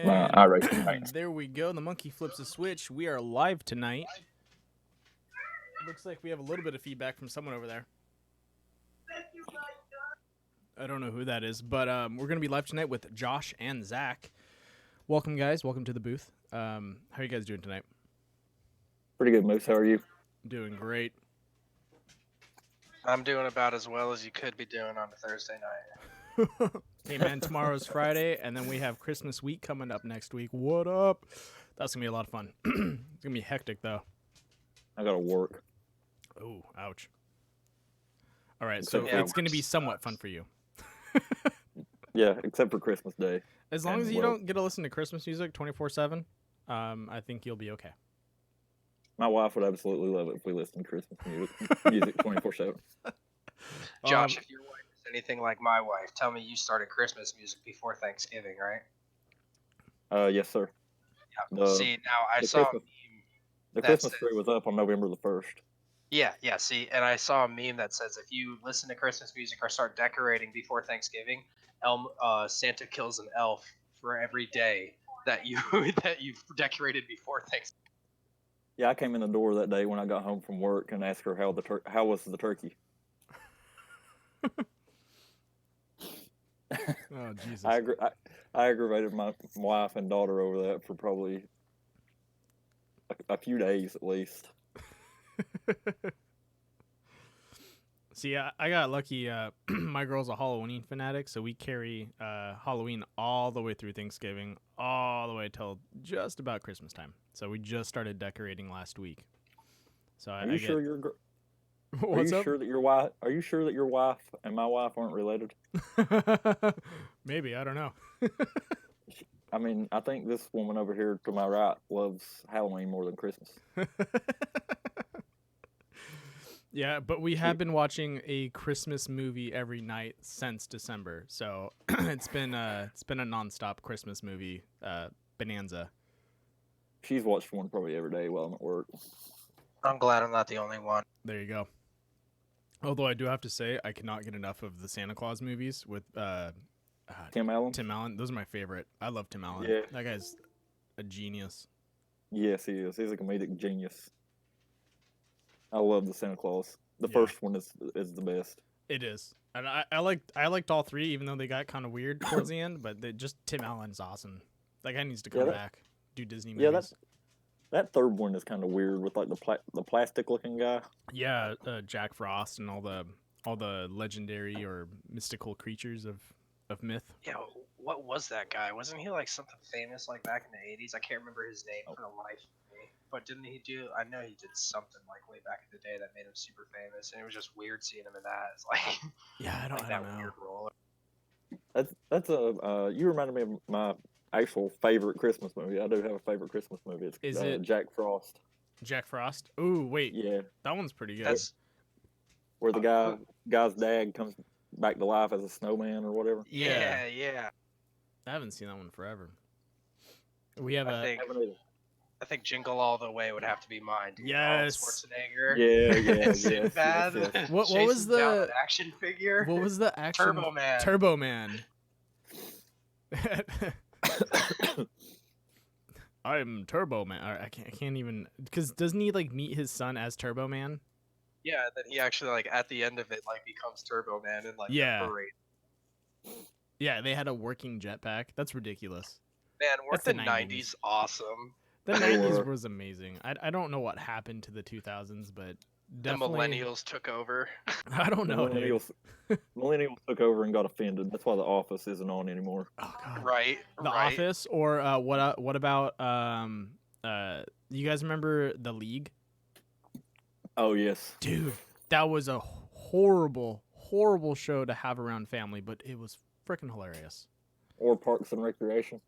my And iRacing veins. there we go. The monkey flips a switch. We are live tonight. Looks like we have a little bit of feedback from someone over there. I don't know who that is, but we're going to be live tonight with Josh and Zach. Welcome, guys. Welcome to the booth. How are you guys doing tonight? Pretty good, Moose. How are you? Doing great. I'm doing about as well as you could be doing on a Thursday night. Hey, man, tomorrow's Friday, and then we have Christmas week coming up next week. What up? That's going to be a lot of fun. It's going to be hectic, though. I got to work. Oh, ouch. All right, so Yeah, it's going to be somewhat fun for you. Yeah, except for Christmas Day. As long as you don't get to listen to Christmas music 24/7, I think you'll be okay. My wife would absolutely love it if we listened to Christmas music 24/7. Josh, if your wife is anything like my wife, tell me you started Christmas music before Thanksgiving, right? Yes, sir. Yeah. See, now I saw a meme. The Christmas tree was up on November the 1st. Yeah. See, and I saw a meme that says if you listen to Christmas music or start decorating before Thanksgiving, Santa kills an elf for every day that you've decorated before Thanksgiving. Yeah, I came in the door that day when I got home from work and asked her how was the turkey. Oh, Jesus. I aggravated my wife and daughter over that for probably a few days at least. See, I got lucky. My girl's a Halloween fanatic, so we carry Halloween all the way through Thanksgiving, all the way till just about Christmas time. So we just started decorating last week. So Are you sure that your wife and my wife aren't related? Maybe, I don't know. I mean, I think this woman over here to my right loves Halloween more than Christmas. Yeah, but we have been watching a Christmas movie every night since December, so it's been a nonstop Christmas movie bonanza. She's watched one probably every day while I'm at work. I'm glad I'm not the only one. There you go. Although I do have to say, I cannot get enough of the Santa Claus movies with Tim Allen. Tim Allen, those are my favorite. I love Tim Allen. Yeah. That guy's a genius. Yes, he is. He's a comedic genius. I love the Santa Claus. The first one is the best. It is, and I liked all three, even though they got kind of weird towards the end. But just Tim Allen's awesome. That guy needs to come back, do Disney movies. That third one is kind of weird with like the plastic looking guy. Yeah, Jack Frost and all the legendary or mystical creatures of myth. Yeah, what was that guy? Wasn't he like something famous like back in the 80s? I can't remember his name for the life of me. But didn't he do? I know he did something like way back in the day that made him super famous, and it was just weird seeing him in that. It's like I don't know. Weird role. That's you reminded me of my actual favorite Christmas movie. I do have a favorite Christmas movie. It's Jack Frost. Jack Frost? Ooh, wait. Yeah. That one's pretty good. Where the guy's dad comes back to life as a snowman or whatever. Yeah. I haven't seen that one forever. We have I think Jingle All the Way would have to be mine. Yes. Schwarzenegger. Yeah. Sinbad. Yes. What was the action figure? What was the action? Turbo Man. Turbo Man. I'm Turbo Man. I can't even, because doesn't he like meet his son as Turbo Man? Yeah, then he actually like at the end of it like becomes Turbo Man and like the parade. Yeah, they had a working jetpack. That's ridiculous. Man, weren't That's the the 90s awesome? The 90s was amazing. I don't know what happened to the 2000s, but definitely the millennials took over. I don't know. Millennials took over and got offended. That's why The Office isn't on anymore. Oh God. Right. The Office, or what about you guys remember The League? Oh yes, dude, that was a horrible show to have around family, but it was freaking hilarious. Or Parks and Recreation.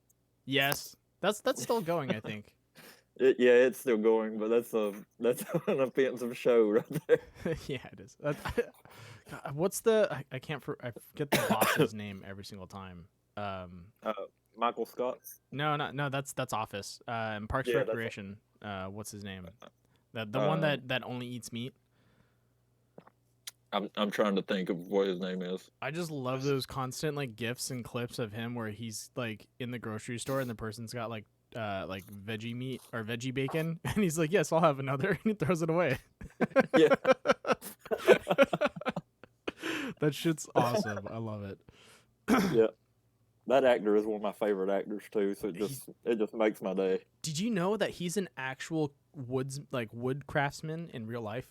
Yes, that's still going, I think. It's still going, but that's an offensive show right there. Yeah, it is. What's I forget the boss's name every single time. Michael Scott. No, that's Office. And Parks and Recreation. What's his name? The one that only eats meat. I'm trying to think of what his name is. I just love those constant like gifs and clips of him where he's like in the grocery store and the person's got like veggie meat or veggie bacon and he's like, yes, I'll have another, and he throws it away. Yeah. That shit's awesome. I love it. Yeah. That actor is one of my favorite actors too, so it just makes my day. Did you know that he's an actual wood craftsman in real life?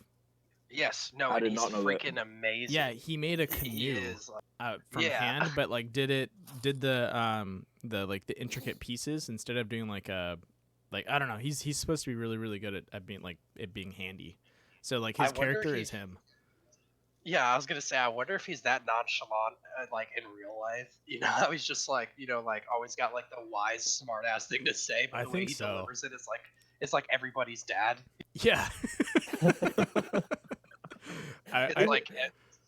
Yes, no, I and did he's not know freaking amazing. Yeah, he made a He canoe is, from yeah. hand, but like did the intricate pieces instead of doing like a I don't know. He's supposed to be really really good at being like it being handy. So like his character is him. Yeah, I was gonna say, I wonder if he's that nonchalant, like in real life. You know, how he's just like, you know, like always got like the wise, smart ass thing to say, but I the way think he so. delivers it, it's like everybody's dad. Yeah. It's like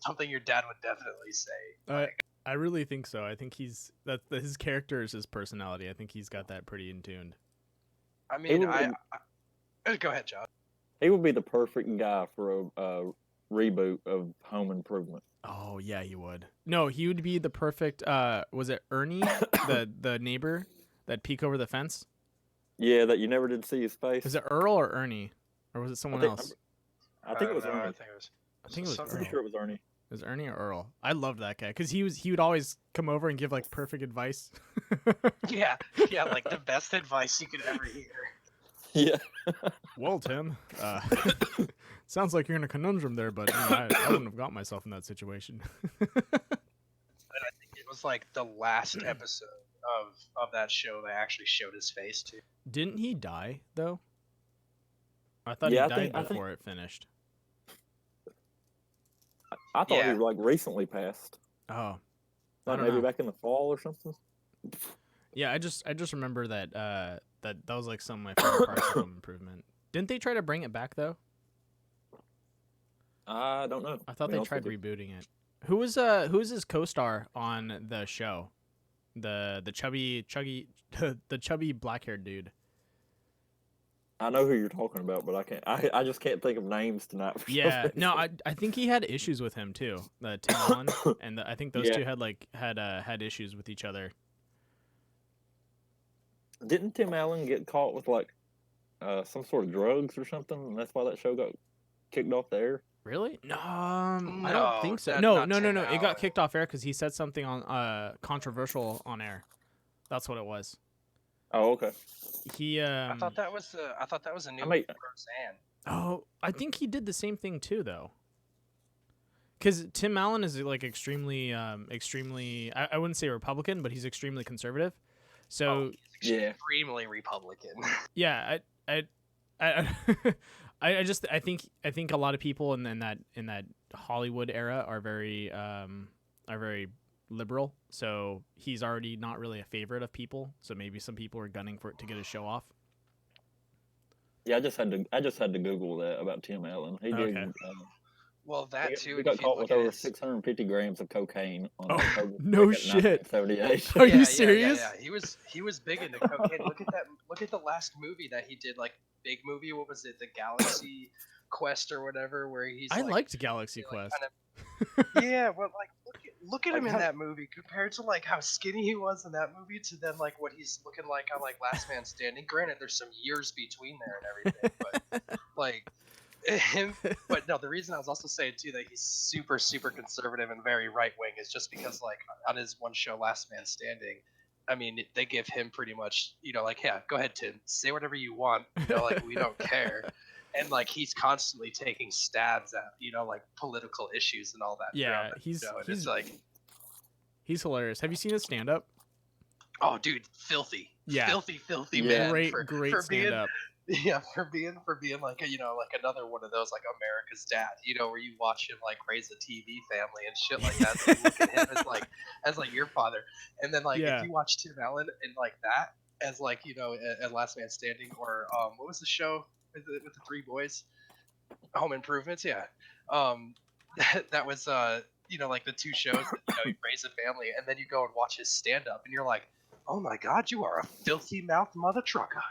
something your dad would definitely say. I really think so. I think his character is his personality. I think he's got that pretty in tune. I mean, go ahead, John. He would be the perfect guy for a reboot of Home Improvement. Oh yeah, he would. No, he would be the perfect. Was it Ernie, the neighbor that peek over the fence? Yeah, that you never did see his face. Was it Earl or Ernie, or was it someone else? I think it was Ernie. I think it was. I'm pretty sure it was Ernie. It was Ernie or Earl. I loved that guy because he would always come over and give like perfect advice. Yeah, like the best advice you could ever hear. Yeah. Well, Tim, sounds like you're in a conundrum there, but I wouldn't have got myself in that situation. And I think it was like the last episode of that show they actually showed his face too. Didn't he die though? I thought he died before it finished. I thought he like recently passed. Oh, like maybe back in the fall or something. Yeah, I just remember that that was like some of my favorite parts of Home Improvement. Didn't they try to bring it back though? I don't know. I thought they tried rebooting it. Who was his co-star on the show? The chubby black-haired dude. I know who you're talking about, but I can't. I just can't think of names tonight. Yeah, no, I think he had issues with him too. Tim Allen, and I think those two had issues with each other. Didn't Tim Allen get caught with like some sort of drugs or something, and that's why that show got kicked off the air? Really? No, I don't think so. No. It got kicked off air because he said something on controversial on air. That's what it was. Oh, okay. I thought that was a new Roseanne. Oh, I think he did the same thing too, though. Because Tim Allen is like extremely, I wouldn't say Republican, but he's extremely conservative. So he's extremely Republican. Yeah, I think a lot of people in that Hollywood era are very liberal. So he's already not really a favorite of people. So maybe some people are gunning for it to get his show off. Yeah, I just had to Google that about Tim Allen. He did. Okay. Well, that too. He got caught with over 650 grams of cocaine on October no shit. 1978. Are you serious? Yeah. He was big into cocaine. Look at the last movie that he did, like big movie. What was it? The Galaxy Quest or whatever, where he's. I liked Galaxy Quest. Yeah, but like look at him in that movie compared to like how skinny he was in that movie to then like what he's looking like on like Last Man Standing. Granted, there's some years between there and everything, but like. But no, the reason I was also saying too that he's super conservative and very right wing is just because like on his one show Last Man Standing, I mean they give him pretty much, you know, like, yeah, go ahead Tim, say whatever you want, you know, like we don't care, and like he's constantly taking stabs at, you know, like political issues and all that. Yeah, he's like he's hilarious. Have you seen his stand up? Oh, dude, filthy, filthy yeah. man. Great stand up. Yeah, for being like a, you know, like another one of those like America's Dad, you know, where you watch him like raise a TV family and shit like that. So you look at him as like your father, and then like if you watch Tim Allen and like that as like, you know, at Last Man Standing, or what was the show with the three boys, Home Improvements, that was you know, like the two shows that, you know, you raise a family, and then you go and watch his stand up, and you're like, oh my God, you are a filthy mouthed mother trucker.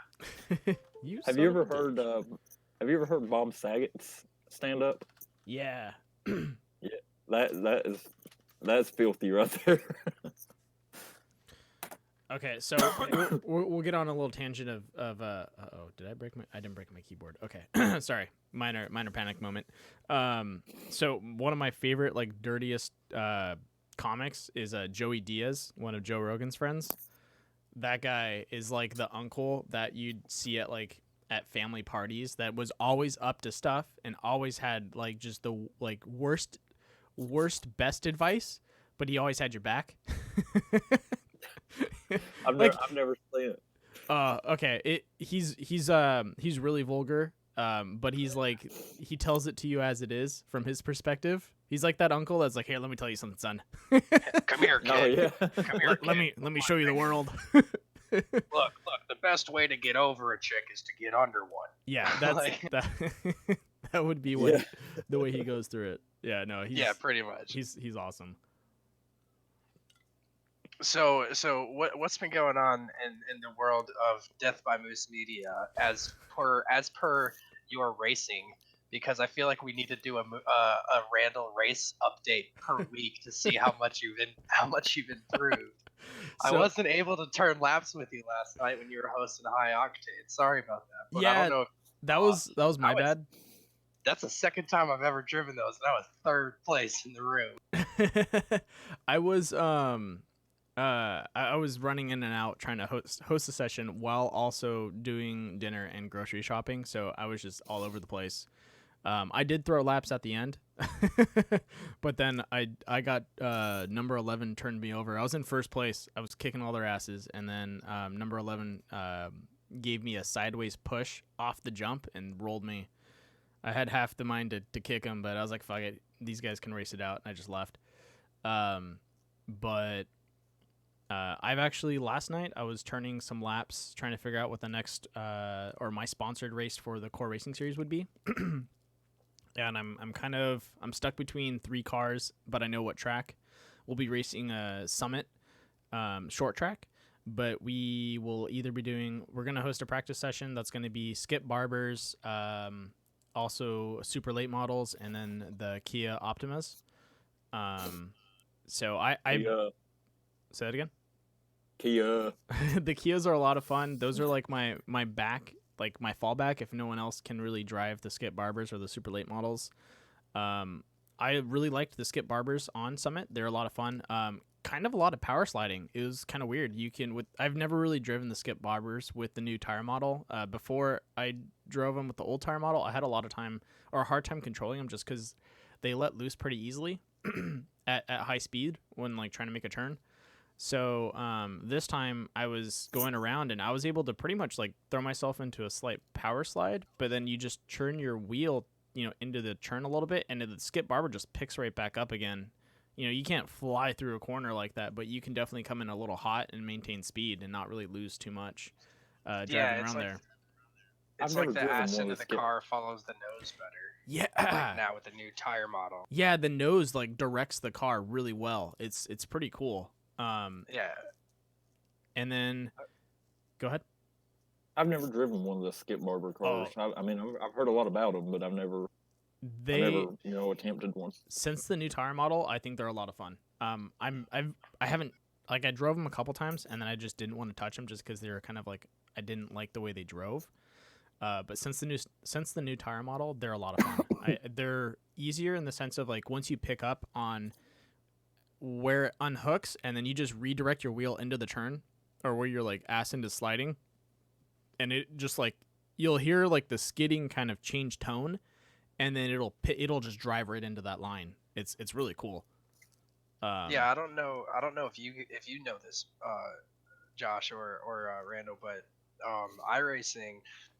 Have you ever heard Bob Saget's stand up? Yeah. Yeah, that's filthy right there. Okay, so we'll get on a little tangent of oh, did I break my? I didn't break my keyboard. Okay, sorry, minor panic moment. So one of my favorite like dirtiest comics is Joey Diaz, one of Joe Rogan's friends. That guy is like the uncle that you'd see at family parties that was always up to stuff and always had like just the like worst best advice, but he always had your back. I've never seen it. Okay. He's really vulgar. But he's like he tells it to you as it is from his perspective. He's like that uncle that's like, "Here, let me tell you something, son. Come here, kid. Oh yeah. Come here, kid. Let me show you the world." Look. The best way to get over a chick is to get under one. Yeah, that's that would be what the way he goes through it. Yeah, no, pretty much. He's awesome. So what's been going on in the world of Death by Moose Media as per your racing? Because I feel like we need to do a Randall race update per week to see how much you've improved. I wasn't able to turn laps with you last night when you were hosting High Octane. Sorry about that. But I don't know if, that was my bad. That's the second time I've ever driven those, and I was third place in the room. I was I was running in and out trying to host a session while also doing dinner and grocery shopping, so I was just all over the place. I did throw laps at the end, but then I got number 11 turned me over. I was in first place. I was kicking all their asses, and then number 11 gave me a sideways push off the jump and rolled me. I had half the mind to kick him, but I was like, fuck it. These guys can race it out, and I just left. But I've actually, last night, I was turning some laps, trying to figure out what the next, or my sponsored race for the Core Racing Series would be. And I'm stuck between 3 cars, but I know what track. We'll be racing a Summit short track, but we will either be we're going to host a practice session that's going to be Skip Barber's, also super late models, and then the Kia Optimas. So I say that again. Kia. The Kias are a lot of fun. Those are like my back, like my fallback if no one else can really drive the Skip Barbers or the super late models. I really liked the Skip Barbers on Summit. They're a lot of fun. Kind of a lot of power sliding. It was kind of weird. I've never really driven the Skip Barbers with the new tire model. Before I drove them with the old tire model, I had a hard time controlling them just because they let loose pretty easily at high speed when like trying to make a turn. So this time I was going around and I was able to pretty much like throw myself into a slight power slide, but then you just turn your wheel, into the turn a little bit, and the Skip Barber just picks right back up again. You can't fly through a corner like that, but you can definitely come in a little hot and maintain speed and not really lose too much driving around there. It's like the ass into the car follows the nose better. Yeah. Like now with the new tire model. Yeah, the nose like directs the car really well. It's pretty cool. Yeah. And then, go ahead. I've never driven one of the Skip Barber cars. I mean, I've heard a lot about them, but I've never attempted one. Since the new tire model, I think they're a lot of fun. I haven't, like, I drove them a couple times and then I just didn't want to touch them just because they were kind of like, I didn't like the way they drove. But since the new tire model, they're a lot of fun. They're easier in the sense of like once you pick up on where it unhooks and then you just redirect your wheel into the turn or where you're like ass into sliding, and it just like you'll hear like the skidding kind of change tone, and then it'll just drive right into that line. It's really cool. Yeah, I don't know if you know this, Josh or Randall, but iRacing,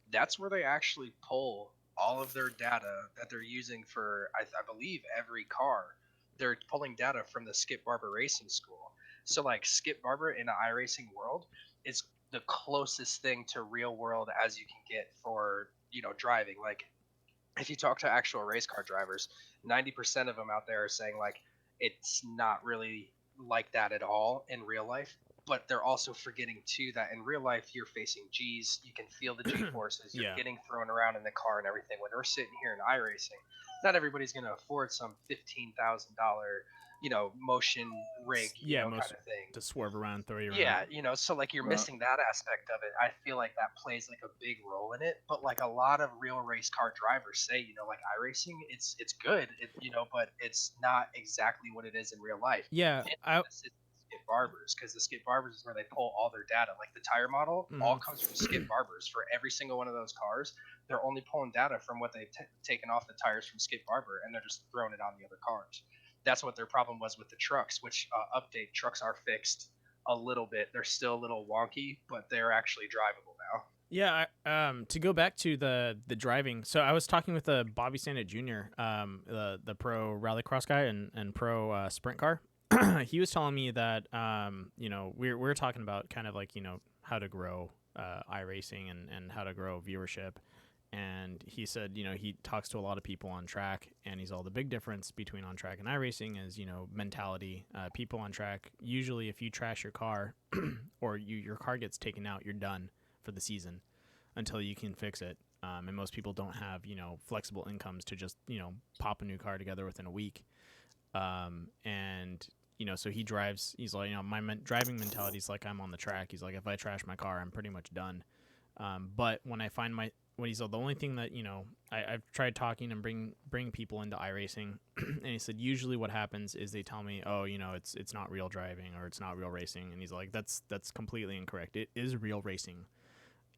that's where they actually pull all of their data that they're using for I believe every car. They're pulling data from the Skip Barber Racing School. So like Skip Barber in an iRacing world is the closest thing to real world as you can get for driving. Like if you talk to actual race car drivers, 90% of them out there are saying like it's not really like that at all in real life. but they're also forgetting too that in real life you're facing G's, you can feel the G forces, you're getting thrown around in the car and everything. When we're sitting here in iRacing, not everybody's going to afford some $15,000, motion rig, kind of thing to swerve around and throw you around. Yeah, so like you're missing that aspect of it. I feel like that plays like a big role in it. But like a lot of real race car drivers say, like iRacing, it's good, but it's not exactly what it is in real life. Yeah, Skip barbers, because the skip barbers is where they pull all their data. Like the tire model all comes from skip barbers for every single one of those cars. They're only pulling data from what they've taken off the tires from skip barber, and they're just throwing it on the other cars. That's what their problem was with the trucks, which update trucks are fixed a little bit. They're still a little wonky, but they're actually drivable now. Yeah, to go back to the driving, so I was talking with Bobby Sandett Jr., the pro rallycross guy and pro sprint car. He was telling me that we're talking about kind of like how to grow iRacing and how to grow viewership. And he said, he talks to a lot of people on track, and he's all the big difference between on track and iRacing is, mentality. People on track, usually if you trash your car or your car gets taken out, you're done for the season until you can fix it. And most people don't have, flexible incomes to just, pop a new car together within a week. So he drives, he's like, my driving mentality is like I'm on the track. He's like, if I trash my car, I'm pretty much done. But when I find what he said, the only thing that, I've tried talking and bring people into iRacing, and he said, usually what happens is they tell me, oh, it's not real driving or it's not real racing. And he's like, that's completely incorrect. It is real racing.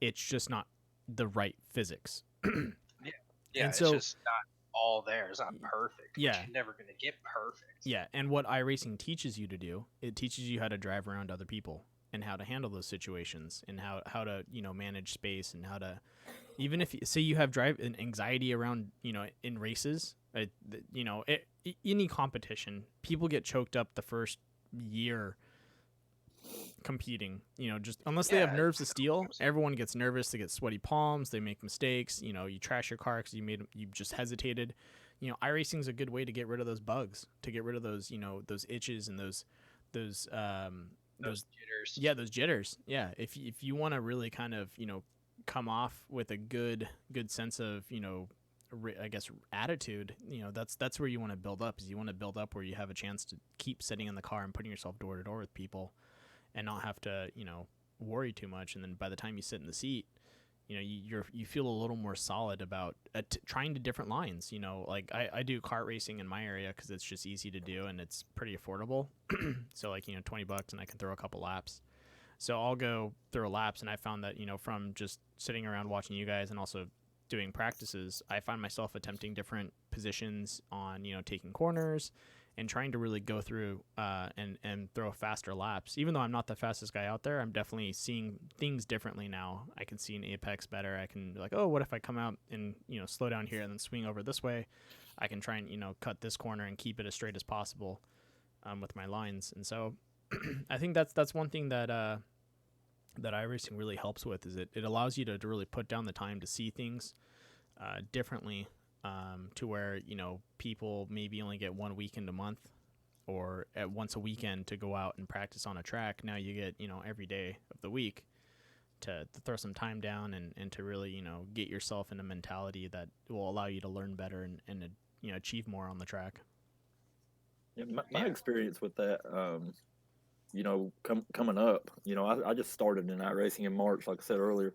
It's just not the right physics. Yeah, it's just not all there. It's not perfect. Yeah. You're never going to get perfect. Yeah, and what iRacing teaches you to do, it teaches you how to drive around other people and how to handle those situations and how to, manage space and how to, even if say you have drive and anxiety around, in races, any competition, people get choked up the first year competing, just unless they have nerves of steel. Everyone gets nervous, they get sweaty palms, they make mistakes, you trash your car because you just hesitated. iRacing is a good way to get rid of those bugs, to get rid of those those itches and those jitters. Yeah, those jitters. Yeah, if you want to really kind of come off with a good sense of I guess attitude, that's where you want to build up. Is you want to build up where you have a chance to keep sitting in the car and putting yourself door to door with people and not have to worry too much. And then by the time you sit in the seat, you feel a little more solid about trying to different lines. Like I do kart racing in my area because it's just easy to do and it's pretty affordable. So like $20 and I can throw a couple laps. So I'll go through laps, and I found that from just sitting around watching you guys and also doing practices, I find myself attempting different positions on taking corners and trying to really go through and throw faster laps. Even though I'm not the fastest guy out there, I'm definitely seeing things differently now. I can see an apex better. I can be like, oh, what if I come out and slow down here and then swing over this way? I can try and cut this corner and keep it as straight as possible with my lines. And so I think that's one thing that iRacing really helps with, is it allows you to really put down the time to see things differently. To where people maybe only get 1 weekend a month or at once a weekend to go out and practice on a track. Now you get every day of the week to throw some time down and to really get yourself in a mentality that will allow you to learn better and achieve more on the track. Yeah, my experience with that, coming up, I just started in iRacing in March, like I said earlier.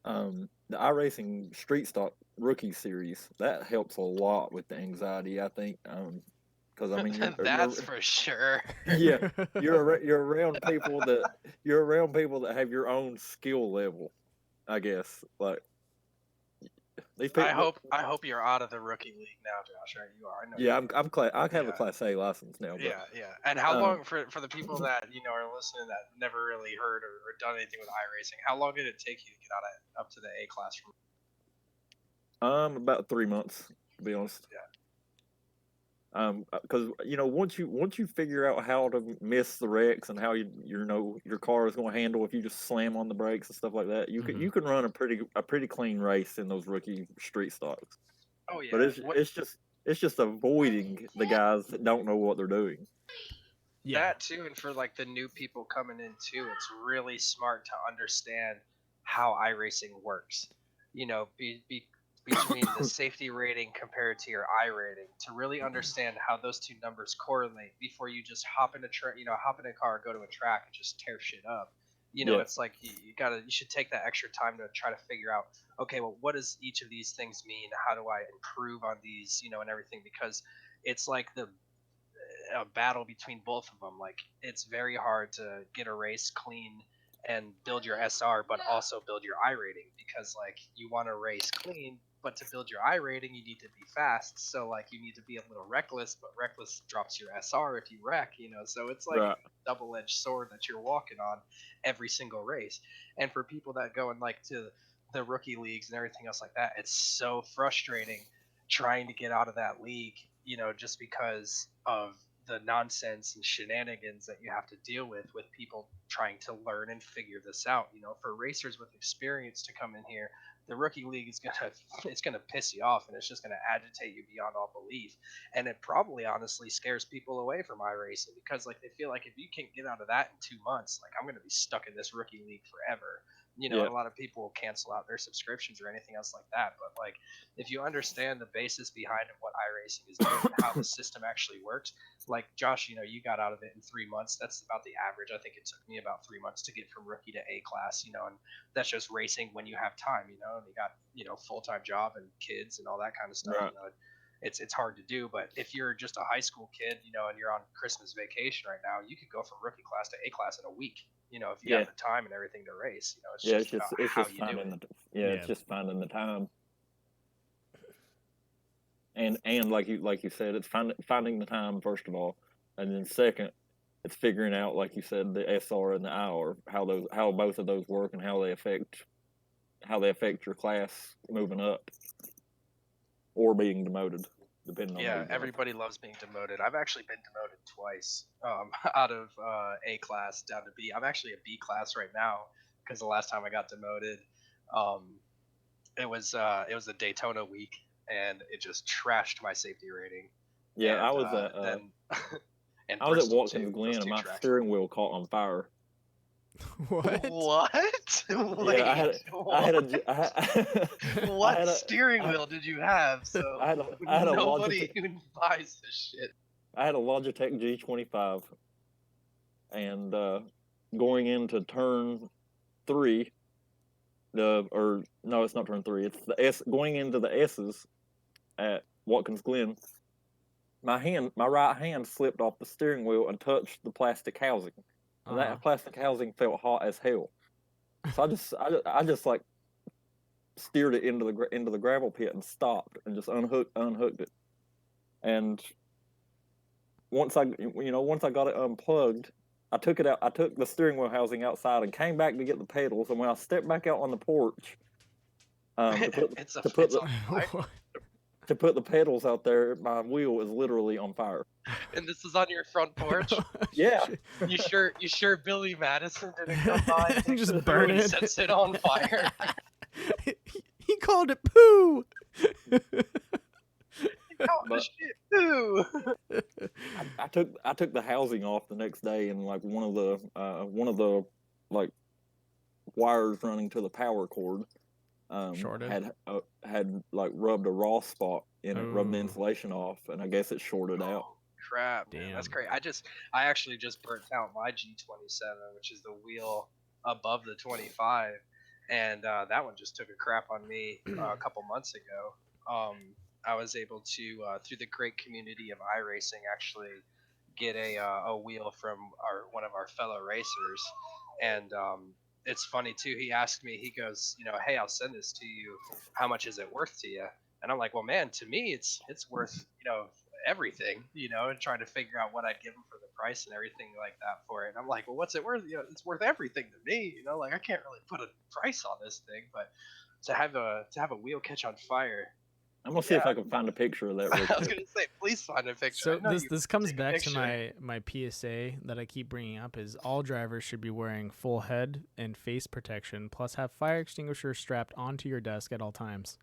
The iRacing Street Stock Rookie Series, that helps a lot with the anxiety, I think, because I mean that's for sure. Yeah, you're around people that have your own skill level, I guess. Like these people, I hope you're out of the rookie league now, Josh. Right, you are. I know. Yeah, I have a Class A license now. But, yeah. And how long for the people that are listening that never really heard or done anything with iRacing? How long did it take you to get up to the A class? About 3 months, to be honest. Yeah. Because once you figure out how to miss the wrecks and how your car is going to handle if you just slam on the brakes and stuff like that, you can run a pretty clean race in those rookie street stocks. Oh yeah. But it's just avoiding the guys that don't know what they're doing. Yeah. That too, and for like the new people coming in too, it's really smart to understand how iRacing works. You know, between the safety rating compared to your I rating, to really understand how those two numbers correlate before you just hop in a hop in a car, go to a track, and just tear shit up. You know, Yeah. it's like you should take that extra time to try to figure out, okay, well, what does each of these things mean? How do I improve on these? You know, and everything, because it's like the a battle between both of them. Like, it's very hard to get a race clean and build your SR, but also build your I rating, because like you want to race clean, but to build your I rating, you need to be fast. So like you need to be a little reckless, but reckless drops your SR if you wreck. You know, so it's like Right. a double-edged sword that you're walking on every single race. And for people that go and like to the rookie leagues and everything else like that, it's so frustrating trying to get out of that league, you know, just because of the nonsense and shenanigans that you have to deal with people trying to learn and figure this out. You know, for racers with experience to come in here, the rookie league is gonna it's gonna piss you off, and it's just gonna agitate you beyond all belief. And it probably honestly scares people away from iRacing, because like they feel like if you can't get out of that in 2 months, like I'm gonna be stuck in this rookie league forever. You know, Yeah. and a lot of people will cancel out their subscriptions or anything else like that. But like, if you understand the basis behind what iRacing is doing and how the system actually works, like Josh, you know, you got out of it in 3 months. That's about the average. I think it took me about 3 months to get from rookie to A class, you know, and that's just racing when you have time, you know, and you got, you know, full-time job and kids and all that kind of stuff. Right. You know, it's hard to do. But if you're just a high school kid, you know, and you're on Christmas vacation right now, you could go from rookie class to A class in a week, you know, if you Yeah. have the time and everything to race. You know, it's Yeah. just about It's how just you do finding it. it's Yeah. just finding the time. And like you said, it's finding the time first of all, and then second, it's figuring out, like you said, the SR and the IR, how both of those work and how they affect your class moving up or being demoted, depending on where Yeah, you go. everybody loves being demoted. I've actually been demoted twice, out of A class down to B. I'm actually a B class right now, because the last time I got demoted, um, it was a Daytona week, and it just trashed my safety rating. Yeah, And then and I was at Bristol Watkins too. Glen Those and two my tracks. steering wheel caught on fire. What? What? Wait, Yeah, I had a, I what had a, steering I, wheel did you have? So I had a nobody Logitech, even buys this shit. I had a Logitech G25, and going into turn 3, or no, it's not turn 3. It's the S going into the S's at Watkins Glen. My right hand slipped off the steering wheel and touched the plastic housing, and Uh-huh. that plastic housing felt hot as hell. So I just like steered it into the gravel pit and stopped and just unhooked it. And once I got it unplugged, I took it out. I took the steering wheel housing outside and came back to get the pedals. And when I stepped back out on the porch, to put it's the on fire. to put the pedals out there, my wheel is literally on fire. And this is on your front porch. Yeah. You sure Billy Madison didn't come by and Just take the burn food and it. sets it on fire? He called it poo. Oh, But shit, too. I took the housing off the next day, and like one of the like wires running to the power cord Shorted. had like rubbed a raw spot in it, rubbed the Ooh. insulation off, and I guess it shorted out. Oh, crap, man. That's Damn. great. I actually just burnt out my G27, which is the wheel above the 25, and that one just took a crap on me a couple months ago. I was able to, through the great community of iRacing, actually get a wheel from one of our fellow racers, and it's funny too. He asked me, he goes, you know, hey, I'll send this to you. How much is it worth to you? And I'm like, well, man, to me, it's worth, you know, everything, you know, and trying to figure out what I'd give him for the price and everything like that for it. And I'm like, well, what's it worth? You know, it's worth everything to me, you know, like I can't really put a price on this thing, but to have a wheel catch on fire. I'm gonna see if I can find a picture of that. Real I was quick. gonna say, please find a picture. So I know this comes take a back to picture. my PSA that I keep bringing up is all drivers should be wearing full head and face protection, plus have fire extinguisher strapped onto your desk at all times.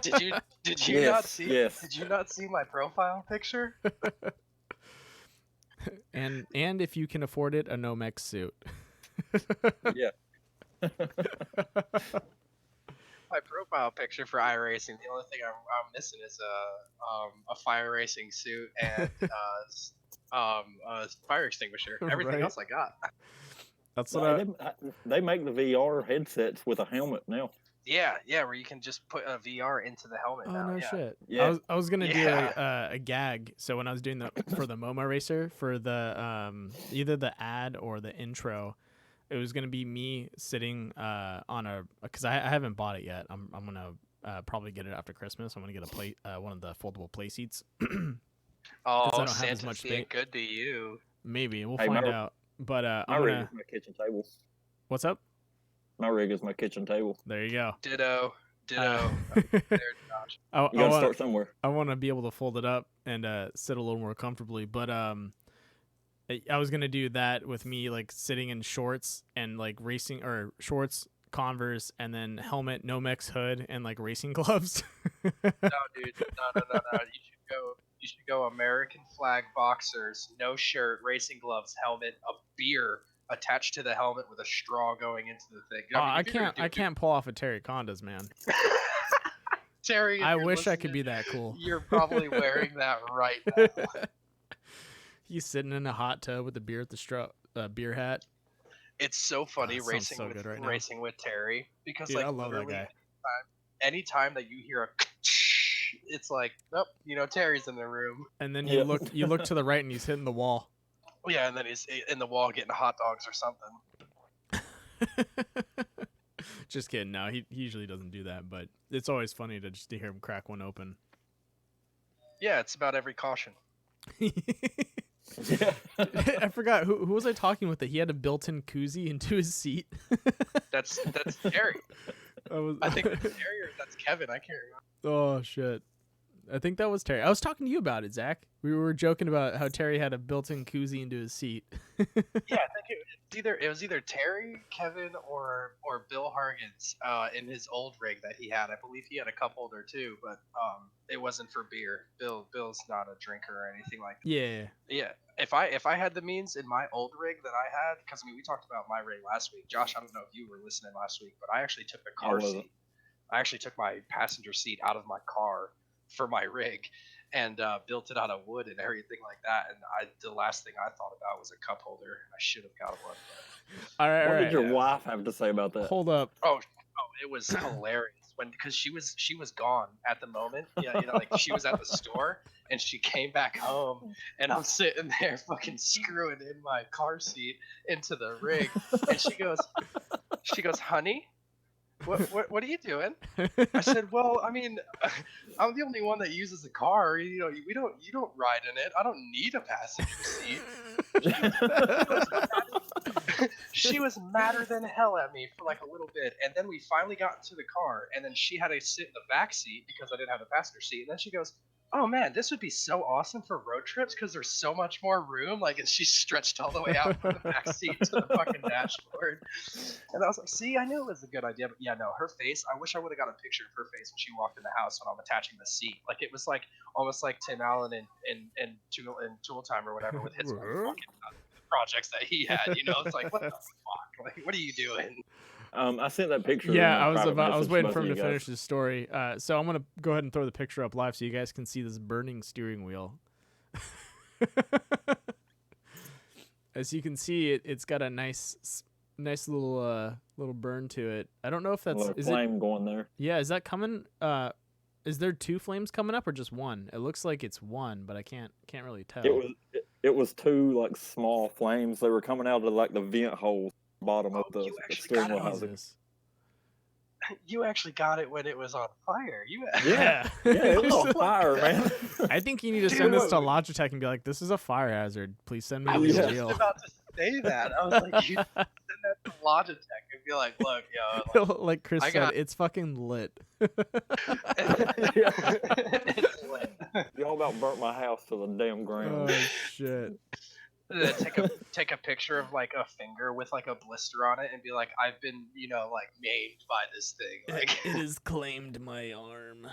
Did you not Yes, see? yes. Did you not see my profile picture? and if you can afford it, a Nomex suit. Yeah. My profile picture for iRacing. The only thing I'm missing is a fire racing suit and a fire extinguisher. Everything Right. else I got. That's what They make the VR headsets with a helmet now. Yeah, where you can just put a VR into the helmet Oh now. no Yeah. shit! Yeah. I was gonna do Yeah. a gag. So when I was doing the for the MoMA racer for the either the ad or the intro, it was gonna be me sitting on a because I haven't bought it yet. I'm gonna probably get it after Christmas. I'm gonna get a plate one of the foldable play seats because I Oh, don't have as Santa's much being space. good to you. Maybe we'll Hey, find out. But my I'm rig gonna. is my kitchen table. What's up? My rig is my kitchen table. There you go. Ditto. Uh, There, Josh. You gotta start somewhere. I want to be able to fold it up and sit a little more comfortably. But I was gonna do that with me like sitting in shorts and like racing or shorts, Converse, and then helmet, Nomex hood, and like racing gloves. No, dude. No. You should go American flag boxers, no shirt, racing gloves, helmet, a beer attached to the helmet with a straw going into the thing. I can't pull off a Terry Condas, man. Terry, if I you're wish I could listening, be that cool. You're probably wearing that right now. He's sitting in a hot tub with a beer at the beer hat. It's so funny that sounds racing so with good right now. racing with Terry because Dude, like I love that literally guy. anytime that you hear a it's like, nope, Terry's in the room. And then Yeah. you look to the right and he's hitting the wall. Yeah, and then he's in the wall getting hot dogs or something. Just kidding. No, he usually doesn't do that, but it's always funny to hear him crack one open. Yeah, it's about every caution. Yeah. I forgot who was I talking with that he had a built-in koozie into his seat. That's Terry. I think that's Terry or that's Kevin. I can't remember. Oh shit. I think that was Terry. I was talking to you about it, Zach. We were joking about how Terry had a built-in koozie into his seat. Yeah, I think it was either Terry, Kevin, or Bill Hargans in his old rig that he had. I believe he had a cup holder too, but it wasn't for beer. Bill's not a drinker or anything like that. Yeah. Yeah. If I had the means in my old rig that I had, because I mean we talked about my rig last week. Josh, I don't know if you were listening last week, but I actually took the car seat. I actually took my passenger seat out of my car for my rig and built it out of wood and everything like that. And the last thing I thought about was a cup holder. I should have got one. All right. What did your wife have to say about that? Hold up. Oh, it was hilarious because she was gone at the moment. Yeah, like she was at the store and she came back home and I'm sitting there fucking screwing in my car seat into the rig and she goes, honey, what are you doing? I said, well, I mean, I'm the only one that uses a car. You don't ride in it. I don't need a passenger seat. She was madder than hell at me for like a little bit, and then we finally got into the car, and then she had to sit in the back seat because I didn't have a passenger seat, and then she goes, oh man, this would be so awesome for road trips because there's so much more room. Like, and she stretched all the way out from the back seat to the fucking dashboard. And I was like, see, I knew it was a good idea. But yeah, no, her face, I wish I would have got a picture of her face when she walked in the house when I'm attaching the seat. Like, it was like almost like Tim Allen in Tool Time or whatever with his fucking projects that he had. It's like, what the fuck? Like, what are you doing? I sent that picture. Yeah, I was waiting for him to finish his story. So I'm gonna go ahead and throw the picture up live so you guys can see this burning steering wheel. As you can see, it's got a nice little burn to it. I don't know if that's flame going there. Yeah, is that coming? Is there two flames coming up or just one? It looks like it's one, but I can't really tell. It was two like small flames. They were coming out of like the vent hole bottom of the steering wheel housing. You actually got it when it was on fire. Yeah, it was on fire, man. I think you need to send this to Logitech and be like, "This is a fire hazard. Please send me a reel." I was just about to say that. I was like, "You send that to Logitech and be like, look, yo." Like Chris said, it's fucking lit. It's lit. Y'all about burnt my house to the damn ground. Oh shit. Take a picture of like a finger with like a blister on it and be like, I've been, like maimed by this thing. Like it has claimed my arm.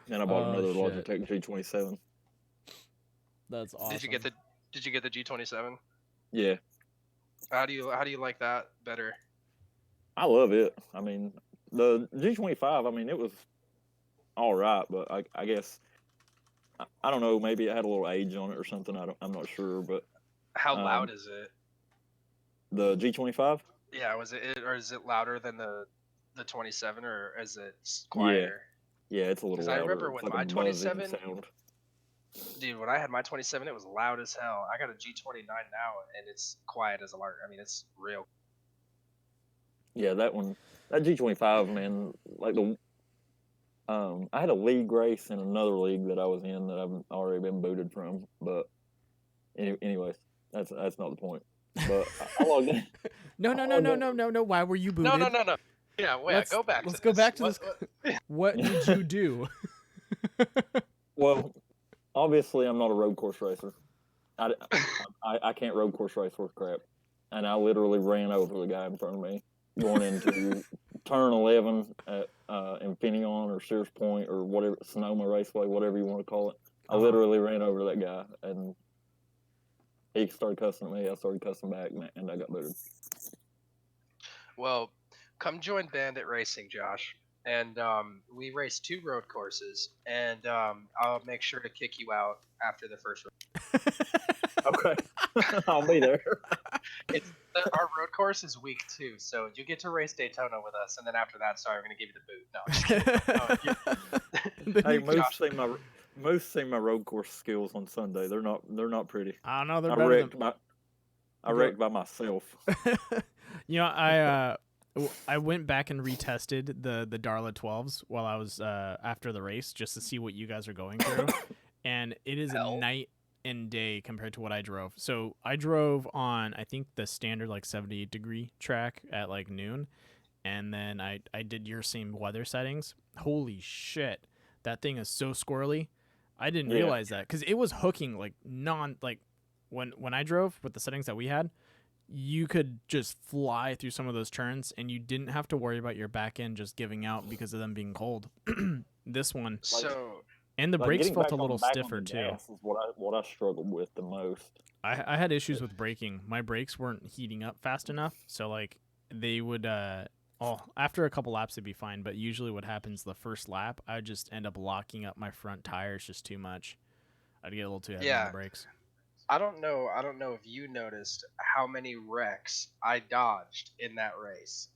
And I bought another Logitech G27. That's awesome. Did you get the G27? Yeah, How do you like that better? I love it. I mean, the G25. I mean, it was all right, but I guess I don't know. Maybe it had a little age on it or something. I'm not sure, but How loud is it? the G25. Yeah, or is it louder than the 27, or is it quieter? Yeah, it's a little louder. I remember It's with like my a buzzing 27, sound. dude, when I had my 27, it was loud as hell. I got a G29 now, and it's quiet as a lark. I mean, it's real. Yeah, that G25, man. Like I had a league race in another league that I was in that I've already been booted from. But anyways, that's not the point. But I logged in. No. Why were you booted? No. Yeah, wait. Go back. Let's go back to this. What did you do? Well, obviously, I'm not a road course racer. I can't road course race worth crap, and I literally ran over the guy in front of me going into turn 11 at Infineon or Sears Point or whatever, Sonoma Raceway, whatever you want to call it. I literally ran over that guy, and he started cussing at me. I started cussing back, and I got booted. Well, come join Bandit Racing, Josh, and we race 2 road courses, and I'll make sure to kick you out after the first race. Okay, I'll be there. Our road course is week 2, so you get to race Daytona with us, and then after that, sorry, we're gonna give you the boot. No, Hey, most see my road course skills on Sunday. They're not pretty. I don't know. They're better I wrecked by myself. You know, I went back and retested the Darla 12s while I was after the race just to see what you guys are going through, and it is a night and day compared to what I drove. So I drove on, I think, the standard like 78-degree track at like noon, and then I did your same weather settings. Holy shit, that thing is so squirrely. I didn't realize that because it was hooking like when I drove with the settings that we had, you could just fly through some of those turns and you didn't have to worry about your back end just giving out because of them being cold. This one, and the brakes felt a little stiffer too. Is what I struggled with the most. I had issues with braking. My brakes weren't heating up fast enough, so like they would after a couple laps it'd be fine, but usually what happens the first lap, I just end up locking up my front tires just too much. I'd get a little too heavy on the brakes. I don't know if you noticed how many wrecks I dodged in that race.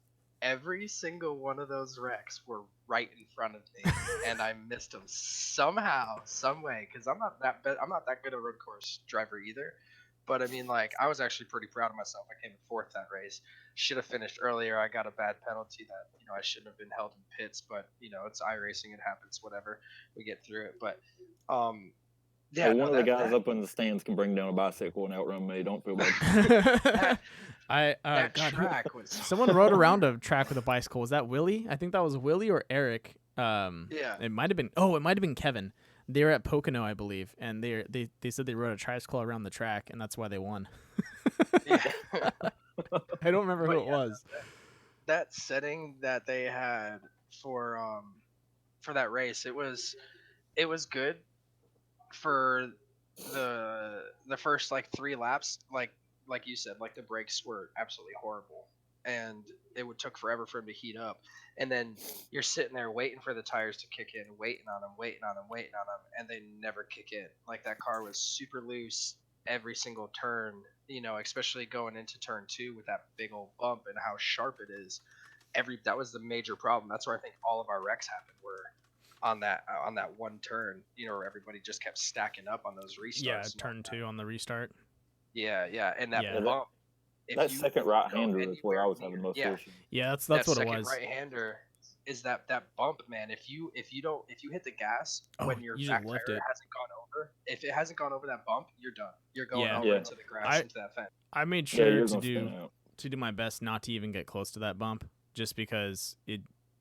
Every single one of those wrecks were right in front of me, and I missed them somehow, some way. Because I'm not that good a road course driver either. But I mean, like, I was actually pretty proud of myself. I came in 4th that race. Should have finished earlier. I got a bad penalty that I shouldn't have been held in pits. But it's iRacing. It happens. Whatever. We get through it. But yeah, one of the guys up in the stands can bring down a bicycle and outrun me. Don't feel bad. Track was... Someone rode around a track with a bicycle. Was that Willie? I think that was Willie or Eric. Yeah. It might have been Kevin. They were at Pocono, I believe, and they said they rode a tricycle around the track, and that's why they won. Yeah. I don't remember who it was. That setting that they had for that race, it was good for the first like 3 laps, like you said, like the brakes were absolutely horrible, and it took forever for them to heat up, and then you're sitting there waiting for the tires to kick in, waiting on them, and they never kick in. Like, that car was super loose every single turn, especially going into turn 2 with that big old bump and how sharp it is. That was the major problem. That's where I think all of our wrecks happened, were on that one turn, where everybody just kept stacking up on those restarts. Yeah, turn 2 on the restart. Yeah, and that bump. That second right-hander is where I was having the most issues. Yeah, that's what it was. Second right-hander is that bump, man. If you hit the gas when your back tire hasn't gone over, if it hasn't gone over that bump, you're done. You're going over into the grass, into that fence. I made sure to do my best not to even get close to that bump, just because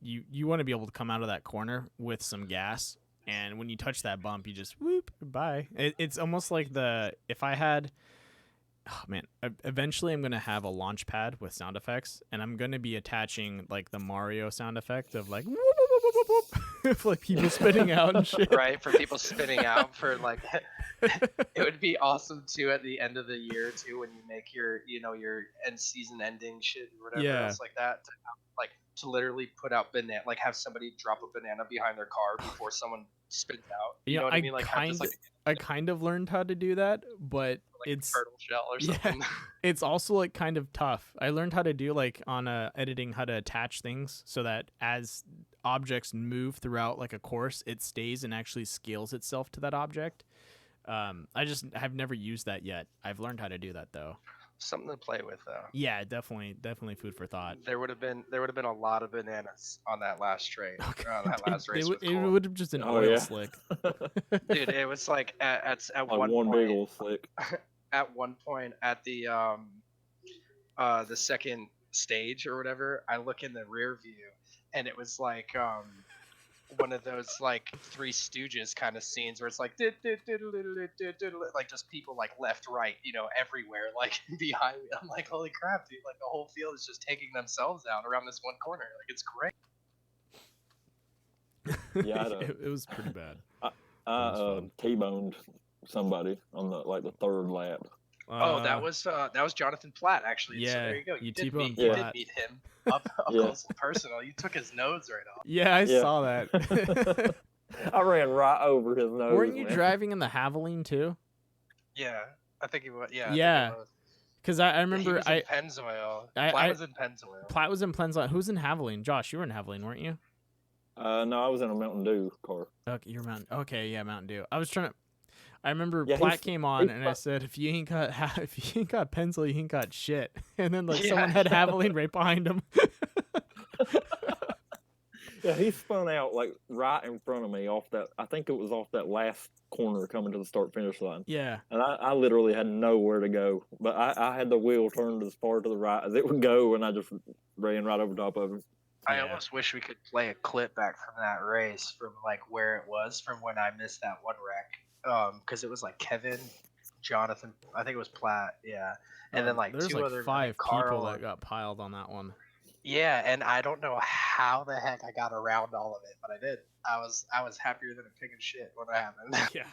you want to be able to come out of that corner with some gas, and when you touch that bump, you just whoop, bye. It's almost like if I had. Oh man, eventually I'm going to have a launch pad with sound effects, and I'm going to be attaching like the Mario sound effect of like whoop, whoop, for like people spinning out and shit. Right, for people spinning out for like it would be awesome too at the end of the year too when you make your your end season ending shit or whatever Yeah. else like that to literally put out banana, like have somebody drop a banana behind their car before someone spins out. You know what I mean? Like have just like I kind of learned how to do that, but like it's a turtle shell or something. it's also like kind of tough. I learned how to do like on editing how to attach things so that as objects move throughout like a course, it stays and actually scales itself to that object. I just have never used that yet. I've learned how to do that though. Something to play with though. Yeah, definitely food for thought. There would have been a lot of bananas on that last train. Okay. That last race was It cool. would have just an Oh, oil yeah. slick. Dude, it was like at Like one one point, big old slick. at one point at the second stage or whatever, I look in the rear view and it was like one of those like Three Stooges kind of scenes where it's like like just people like left, right, everywhere, like behind me. I'm like, holy crap, dude! Like the whole field is just taking themselves out around this one corner. Like it's great. Yeah, it was pretty bad. I fun. T-boned somebody on the third lap. That was Jonathan Platt actually. Yeah, so there you go. you did T-boned meet Platt. him up Yeah. close and personal. You took his nose right off. Yeah, I Yeah. saw that. I ran right over his nose. Weren't you man. driving in the Haviline too? Yeah, I think he was. Yeah. Yeah. I think it was. Because I He remember was in Pennzoil. Platt was in Pennzoil. Platt was in Plenzoil. Who's in Haviline? Josh, you were in Haviline, weren't you? No, I was in a Mountain Dew car. Okay, you're Mountain. Okay, yeah, Mountain Dew. I remember Yeah, Platt he's- came on, he's and I said, if you ain't got pencil, you ain't got shit. And then like Yeah. someone had Haviline right behind him. Yeah, he spun out like right in front of me off that. I think it was off that last corner coming to the start finish line, Yeah. and I literally had nowhere to go. But I had the wheel turned as far to the right as it would go, and I just ran right over top of him. I Yeah. almost wish we could play a clip back from that race from like where it was from when I missed that one wreck. Because it was like Kevin, Jonathan, I think it was Platt, yeah, and then like there's two like other 5 Carl, people that got piled on that one. Yeah, and I don't know how the heck I got around all of it, but I did. I was happier than a pig in shit when it happened. Yeah.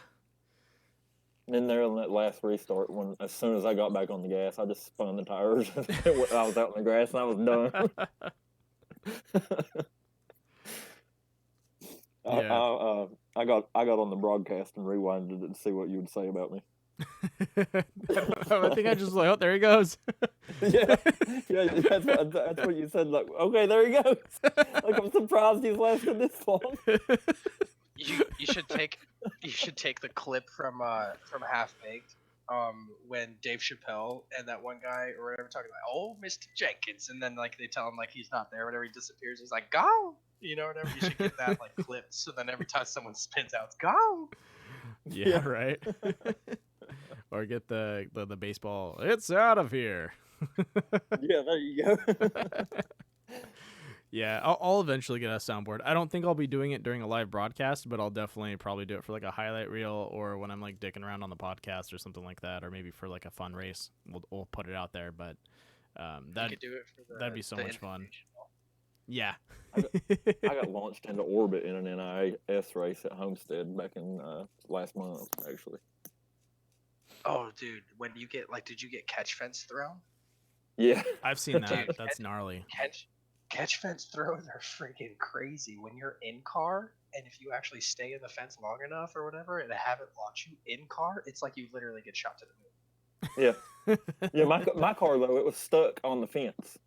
And then there on that last restart, when as soon as I got back on the gas, I just spun the tires. I was out in the grass and I was done. Yeah. I got on the broadcast and rewinded it to see what you would say about me. I think I just like, oh, there he goes. Yeah, that's what you said. Like, okay, there he goes. Like, I'm surprised he's lasted this long. You should take the clip from Half Baked, when Dave Chappelle and that one guy or whatever talking about, oh, Mr. Jenkins, and then like they tell him like he's not there, whenever he disappears, he's like, go, whatever. You should get that like clipped, so then every time someone spins out, it's go. Yeah, right. Or get the baseball. It's out of here. Yeah, there you go. Yeah, I'll eventually get a soundboard. I don't think I'll be doing it during a live broadcast, but I'll definitely probably do it for like a highlight reel or when I'm like dicking around on the podcast or something like that, or maybe for like a fun race. We'll put it out there, but You could do it for that'd be so much fun. Invitational. Yeah. I got launched into orbit in an NIS race at Homestead back in last month, actually. Oh, dude, when you get like, did you get catch fence thrown? Yeah. I've seen that. Dude, That's gnarly. Catch fence throws are freaking crazy when you're in car, and if you actually stay in the fence long enough or whatever and have it launch you in car, it's like you literally get shot to the moon. Yeah. Yeah, my car, though, it was stuck on the fence.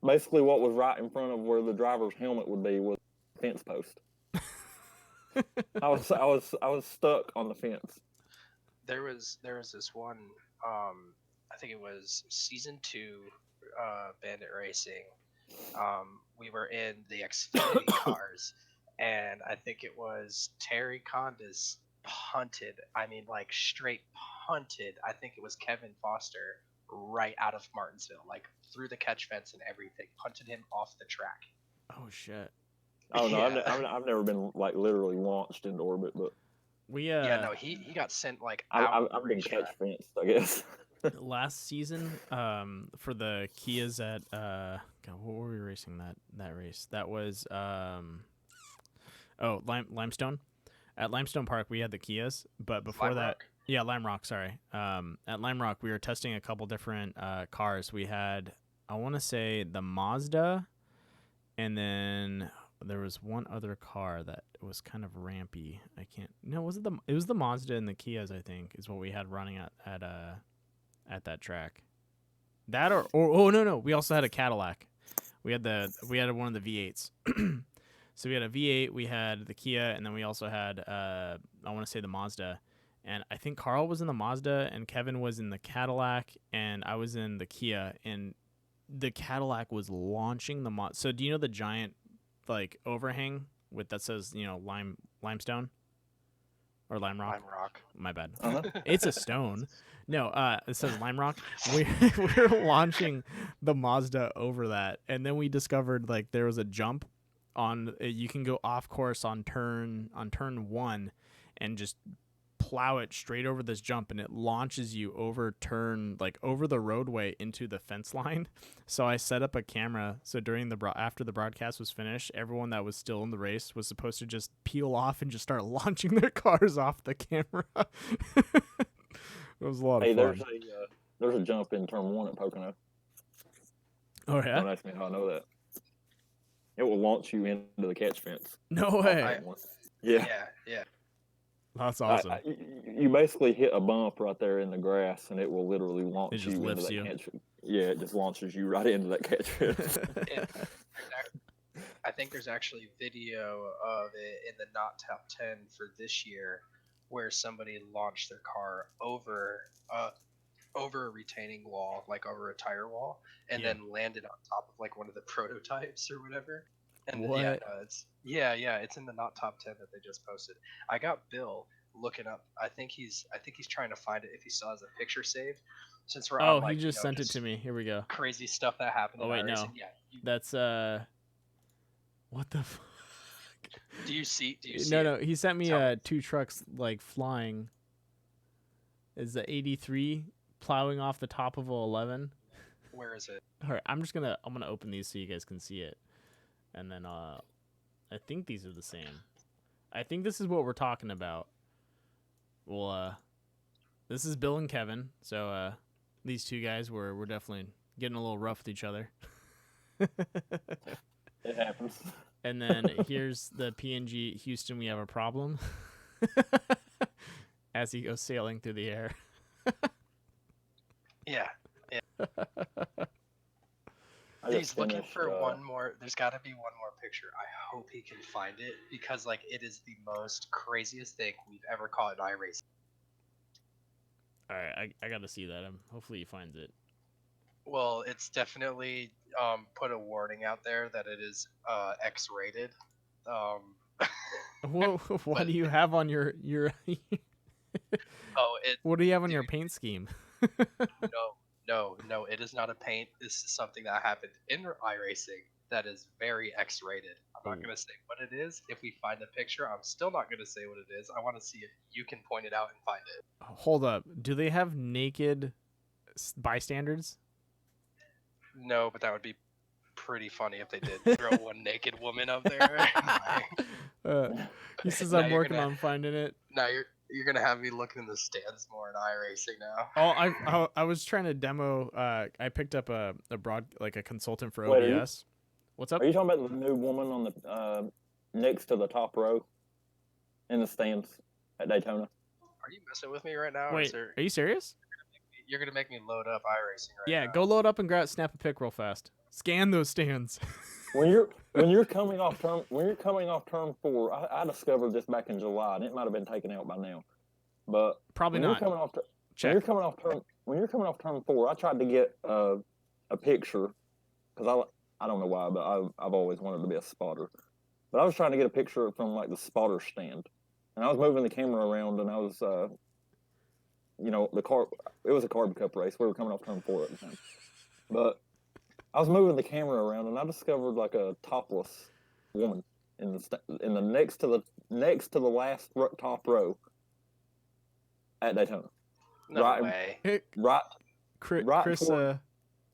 Basically, what was right in front of where the driver's helmet would be was the fence post. I was stuck on the fence. There was this one, I think it was season 2 Bandit Racing. We were in the Xfinity cars, and I think it was Terry Condis punted. I mean, like straight punted. I think it was Kevin Foster right out of Martinsville, like through the catch fence and everything, punted him off the track. Oh shit. Oh no, Yeah. I've never been like literally launched into orbit, but We Yeah, no, he got sent like I've out been catch fenced, I guess. last season for the Kias at God God, what were we racing that race? That was Limestone. At Limestone Park, we had the Kias, but before Lime that, Rock? yeah, Lime Rock. Sorry. At Lime Rock, we were testing a couple different cars. We had, I want to say, the Mazda, and then there was one other car that was kind of rampy. I can't. No, was it the? It was the Mazda and the Kias. I think is what we had running at that track. That or oh no, we also had a Cadillac. We had one of the V8s. So we had a V8, we had the Kia, and then we also had I want to say the Mazda. And I think Carl was in the Mazda and Kevin was in the Cadillac and I was in the Kia, and the Cadillac was launching the Mazda. So do you know the giant like overhang with that says, limestone or lime rock? Lime Rock. My bad. Uh-huh. It's a stone. No, it says Lime Rock. We're launching the Mazda over that, and then we discovered like there was a jump on. You can go off course on turn 1, and just plow it straight over this jump, and it launches you over the roadway into the fence line. So I set up a camera. So during after the broadcast was finished, everyone that was still in the race was supposed to just peel off and just start launching their cars off the camera. It was a lot of fun. There's a jump in turn 1 at Pocono. Oh yeah. Don't ask me how I know that. It will launch you into the catch fence. No way. Yeah. Yeah. That's awesome. You basically hit a bump right there in the grass, and it will literally launch It just you lifts into that you. catch. Yeah, it just launches you right into that catch fence. I think there's actually video of it in the not top 10 for this year, where somebody launched their car over a retaining wall, like over a tire wall, and then landed on top of like one of the prototypes or whatever. And What? it's in the not top 10 that they just posted. I got Bill looking up. I think he's trying to find it if he still has a picture saved. Since we're on, he just sent it to me. Here we go. Crazy stuff that happened. Oh wait, no. Yeah. That's what the fuck? Do you see? No. He sent me 2 trucks like flying. Is the 83 plowing off the top of a 11? Where is it? All right, I'm gonna open these so you guys can see it, and then I think these are the same. I think this is what we're talking about. Well, this is Bill and Kevin. So these 2 guys were definitely getting a little rough with each other. It happens. And then here's the PNG Houston, we have a problem. As he goes sailing through the air. Yeah. I He's just looking finished, for one more. There's got to be one more picture. I hope he can find it, because like it is the most craziest thing we've ever caught in iRacing. All right, I got to see that. Hopefully he finds it. Well, it's definitely put a warning out there that it is X-rated. What do you have on your What do you have on your paint scheme? No, it is not a paint. This is something that happened in iRacing that is very X-rated. I'm not going to say what it is. If we find the picture, I'm still not going to say what it is. I want to see if you can point it out and find it. Hold up. Do they have naked bystanders? No, but that would be pretty funny if they did throw one naked woman up there. He says Now I'm you're working gonna- on finding it. Now you're gonna have me looking in the stands more in iRacing now. Oh, I was trying to demo. I picked up a consultant for Wait, OBS. What's up? Are you talking about the new woman on the next to the top row in the stands at Daytona? Are you messing with me right now? Wait, are you serious? You're gonna make me load up iRacing right now. Yeah, go load up and snap a pic real fast. Scan those stands. When you're coming off turn 4, I discovered this back in July, and it might have been taken out by now. But Probably when not. When you're coming off turn 4, I tried to get a picture because I don't know why, but I've always wanted to be a spotter. But I was trying to get a picture from like the spotter stand, and I was moving the camera around, and I was it was a Carb Cup race. We were coming off turn 4 at the time, but I was moving the camera around, and I discovered like a topless woman in the next to the last top row at Daytona. No way. Hey, Right. Chris, Right toward-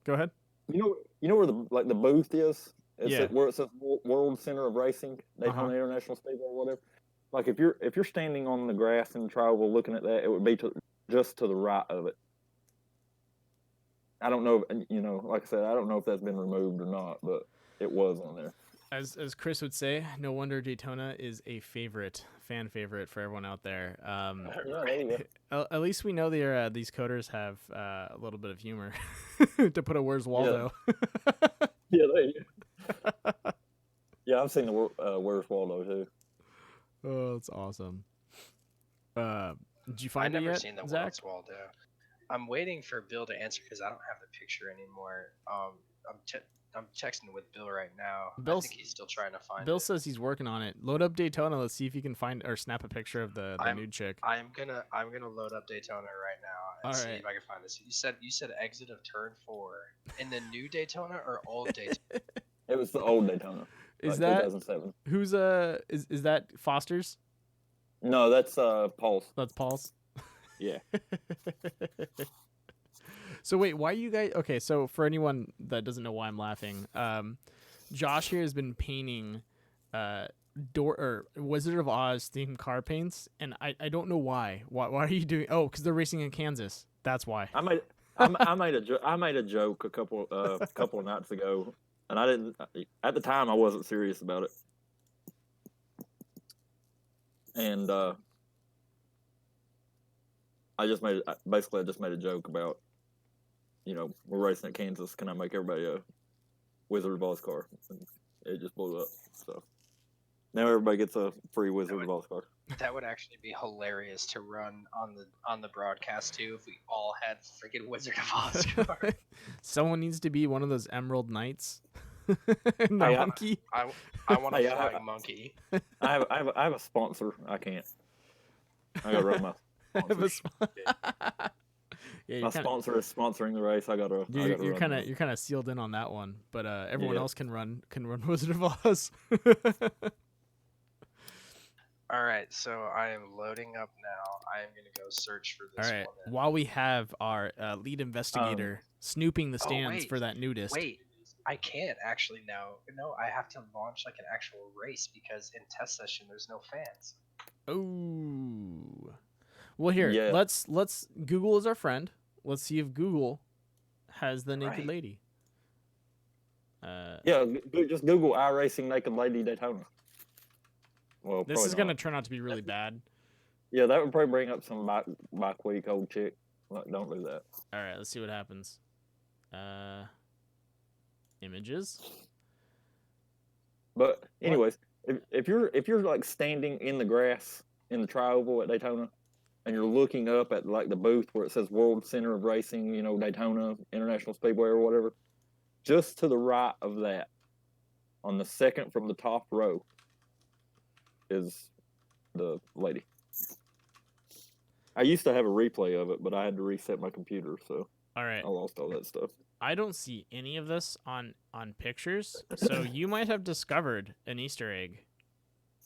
go ahead. you know where the booth is? Yeah. Where it says World Center of Racing, Uh-huh. Daytona International Speedway, or whatever. Like if you're standing on the grass in the trioval looking at that, it would be just to the right of it. I don't know, like I said, I don't know if that's been removed or not, but it was on there. As Chris would say, no wonder Daytona is a fan favorite for everyone out there. At least we know these coders have a little bit of humor to put a "Where's Waldo." Yeah, yeah, I've seen the Where's Waldo too. Oh, that's awesome. Did you find it yet, I've never seen the Zach? Where's Waldo. I'm waiting for Bill to answer because I don't have the picture anymore. I'm texting with Bill right now. I think he's still trying to find it. Bill says he's working on it. Load up Daytona. Let's see if you can find or snap a picture of the nude chick. I'm gonna load up Daytona right now and see if I can find this. You said exit of turn 4 in the new Daytona or old Daytona? It was the old Daytona. Is that 2007? Who's is that Foster's? No, that's Paul's. That's Paul's. Yeah. So wait, why you guys? Okay, so for anyone that doesn't know why I'm laughing, Josh here has been painting Wizard of Oz themed car paints, and I don't know why. Why are you doing? Oh, because they're racing in Kansas. That's why. I made a joke a couple of nights ago, and I didn't at the time. I wasn't serious about it, and I just made a joke about, we're racing at Kansas. Can I make everybody a Wizard of Oz car? And it just blew up. So now everybody gets a free Wizard of Oz car. That would actually be hilarious to run on the broadcast too if we all had freaking Wizard of Oz cars. Someone needs to be one of those Emerald Knights. Monkey. I want a flying monkey. I have a sponsor. I can't. I gotta run my sponsors. Yeah, my sponsor is sponsoring the race. You're kind of sealed in on that one, but everyone else can run Wizard of Oz. All right, so I am loading up now. I am gonna go search for this. All right, one. while we have our lead investigator snooping the stands for that nudist. Wait, I can't actually now. No, I have to launch like an actual race because in test session there's no fans. Oh. Well, here, let's Google is our friend. Let's see if Google has the naked lady. Just Google iRacing naked lady Daytona. Well, this is going to turn out to be really bad. Yeah, that would probably bring up some bike week old chick. Don't do that. All right, let's see what happens. Images. But anyways, if you're like standing in the grass in the tri-oval at Daytona, and you're looking up at like the booth where it says World Center of Racing, Daytona International Speedway or whatever, just to the right of that, on the second from the top row, is the lady. I used to have a replay of it, but I had to reset my computer, so all right, I lost all that stuff. I don't see any of this on pictures, so you might have discovered an Easter egg.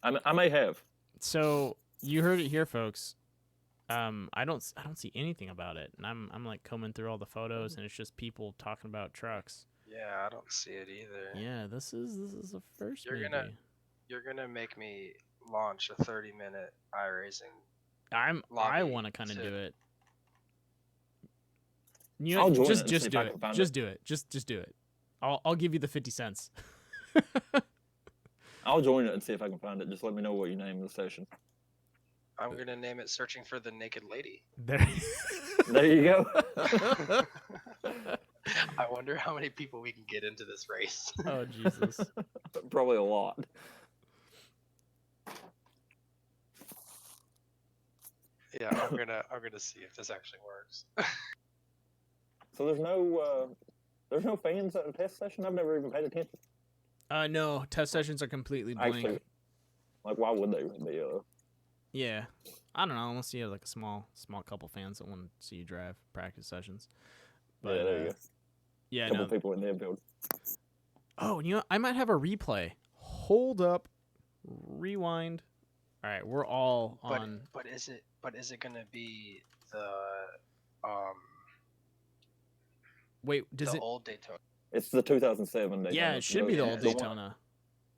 I may have. So you heard it here, folks. I don't see anything about it, and I'm like combing through all the photos, and it's just people talking about trucks. Yeah, I don't see it either. Yeah, this is the first. You're gonna make me launch a 30-minute iRacing. I want to kind of do it. Just do it. Just do it. Just do it. I'll give you the 50 cents. I'll join it and see if I can find it. Just let me know what you name the session. I'm gonna name it "Searching for the Naked Lady." There you go. I wonder how many people we can get into this race. Oh Jesus! Probably a lot. Yeah, I'm gonna see if this actually works. So there's no fans at a test session. I've never even paid attention. No, test sessions are completely blank. Actually, like why would they be? Yeah, I don't know. Unless you have like a small couple fans that want to see you drive practice sessions. But, yeah, there you go. Yeah, a couple people in the infield. Oh, I might have a replay. Hold up, rewind. All right, we're all on. But is it gonna be the Wait, does the it old Daytona? It's the 2007 Daytona. Yeah, it should be the old Daytona.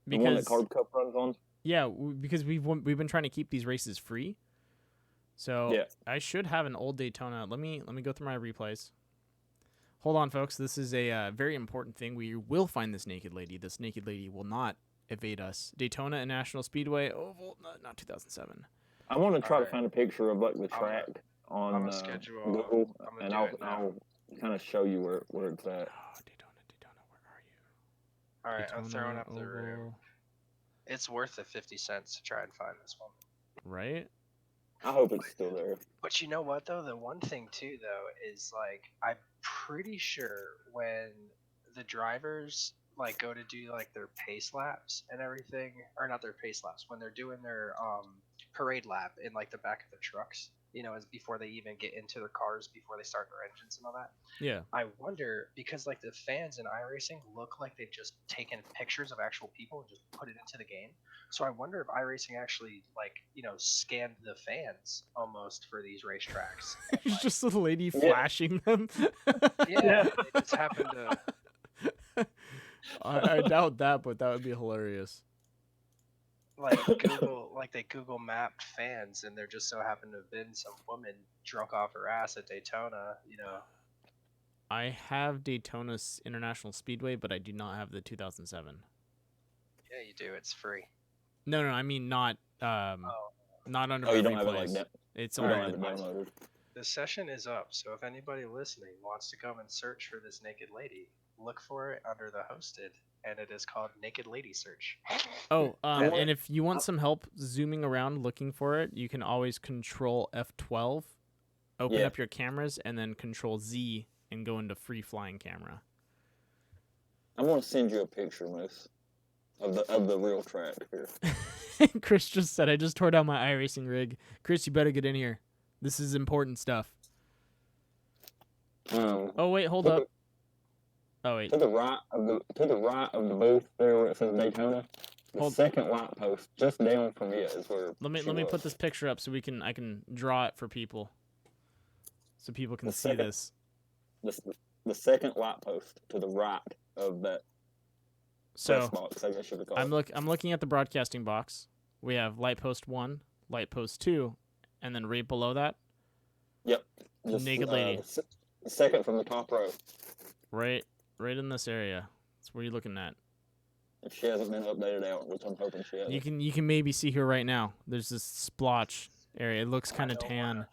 The one that Carb Cup runs on. Yeah, because we've been trying to keep these races free. So yeah. I should have an old Daytona. Let me go through my replays. Hold on, folks. This is a very important thing. We will find this naked lady. This naked lady will not evade us. Daytona International Speedway Oval, not 2007. I want to try to find a picture of like the track on Google, and I'll kind of show you where it's at. Oh, Daytona, where are you? All right, Daytona I'm throwing up the Oval. room. It's worth the 50 cents to try and find this one. Right? I hope it's still there. But you know what though? The one thing too though is like I'm pretty sure when the drivers like go to do like their pace laps and everything, or not their pace laps, when they're doing their parade lap in like the back of the trucks, you know, as before they even get into their cars, before they start their engines and all that. Yeah. I wonder, because like the fans in iRacing look like they've just taken pictures of actual people and just put it into the game. So I wonder if iRacing actually like, you know, scanned the fans almost for these racetracks. It's like, just a lady flashing them. yeah, they just happen to. I doubt that, but that would be hilarious. Like Google, like they Google mapped fans, and there just so happened to have been some woman drunk off her ass at Daytona, you know. I have Daytona International Speedway, but I do not have the 2007. Yeah, you do. It's free. No, I mean not not under. Oh, you don't have it like that. It's only downloaded. The session is up, so if anybody listening wants to come and search for this naked lady, look for it under the hosted, and it is called Naked Lady Search. Oh, and if you want some help zooming around looking for it, you can always Control F12, open up your cameras, and then Control Z and go into free flying camera. I'm gonna send you a picture, Moose, of the real track here. Chris just said, "I just tore down my iRacing rig." Chris, you better get in here. This is important stuff. Oh wait, hold up. Oh wait. To the right of the booth there where it says Daytona, the second light post just down from it is where. Let me put this picture up so I can draw it for people, so people can see this. The second light post to the right of that. So box, I guess you could call I'm looking at the broadcasting box. We have light post 1, light post 2, and then right below that. Yep. Naked lady. The second from the top row. Right in this area. That's where you're looking at. If she hasn't been updated out, which I'm hoping she has. You can maybe see her right now. There's this splotch area. It looks kind of tan.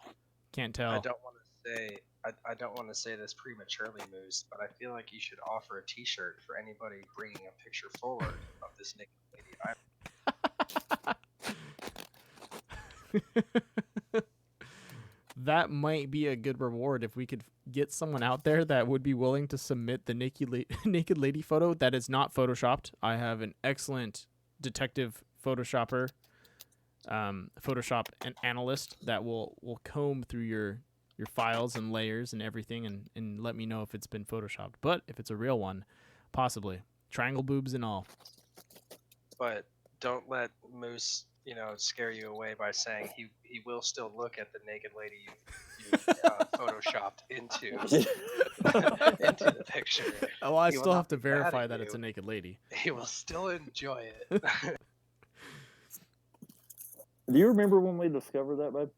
Can't tell. I don't want to say this prematurely, Moose, but I feel like you should offer a T-shirt for anybody bringing a picture forward of this naked lady. That might be a good reward if we could get someone out there that would be willing to submit the naked lady photo that is not photoshopped. I have an excellent detective photoshopper, Photoshop an analyst that will comb through your files and layers and everything and let me know if it's been photoshopped. But if it's a real one, possibly. Triangle boobs and all. But don't let Moose, you know, scare you away by saying he will still look at the naked lady you photoshopped into the picture. Oh, I still have to verify that it's a naked lady. He will still enjoy it. Do you remember when we discovered that, babe?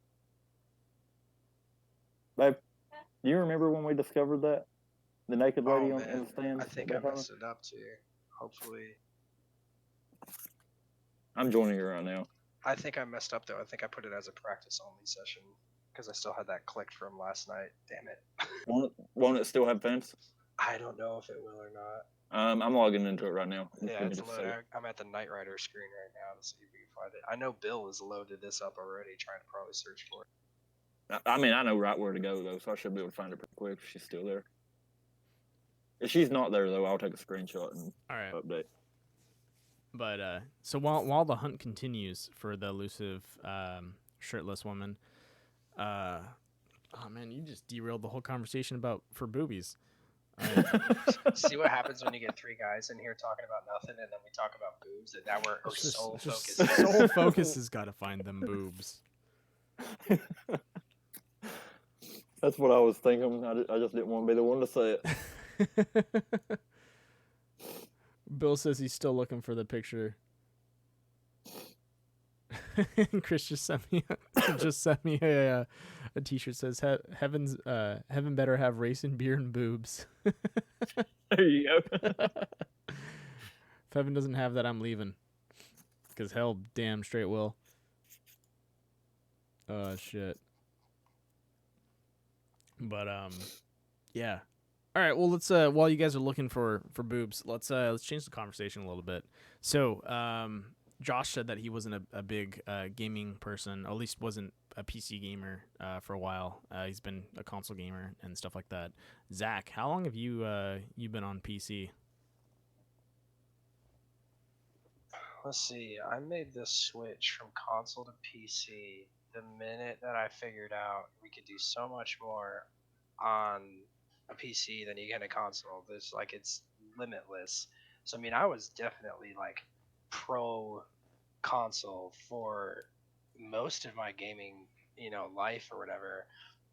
Babe, do you remember when we discovered that? The naked lady in the stands? I think I messed it up too. Hopefully. I'm joining you right now. I think I messed up though. I think I put it as a practice only session because I still had that clicked from last night. Damn it. Won't it still have fence? I don't know if it will or not. I'm logging into it right now. Yeah, it's loaded. I'm at the Knight Rider screen right now to see if we can find it. I know Bill has loaded this up already, trying to probably search for it. I mean, I know right where to go, though, so I should be able to find it pretty quick if she's still there. If she's not there, though, I'll take a screenshot and update. But so while the hunt continues for the elusive shirtless woman, oh man, you just derailed the whole conversation for boobies. See what happens when you get three guys in here talking about nothing, and then we talk about boobs, and now we're sole focus. Sole focus has got to find them boobs. That's what I was thinking. I just didn't want to be the one to say it. Bill says he's still looking for the picture. Chris just sent me a t-shirt says heaven better have racing beer and boobs. There you go. If heaven doesn't have that, I'm leaving. Because hell damn straight will. Oh shit. But yeah. All right, well let's while you guys are looking for boobs, let's change the conversation a little bit. So, Josh said that he wasn't a big gaming person, or at least wasn't a PC gamer for a while. He's been a console gamer and stuff like that. Zach, how long have you been on PC? Let's see. I made the switch from console to PC the minute that I figured out we could do so much more on a PC than you can a console. It's limitless. So I mean, I was definitely like pro console for most of my gaming, life or whatever.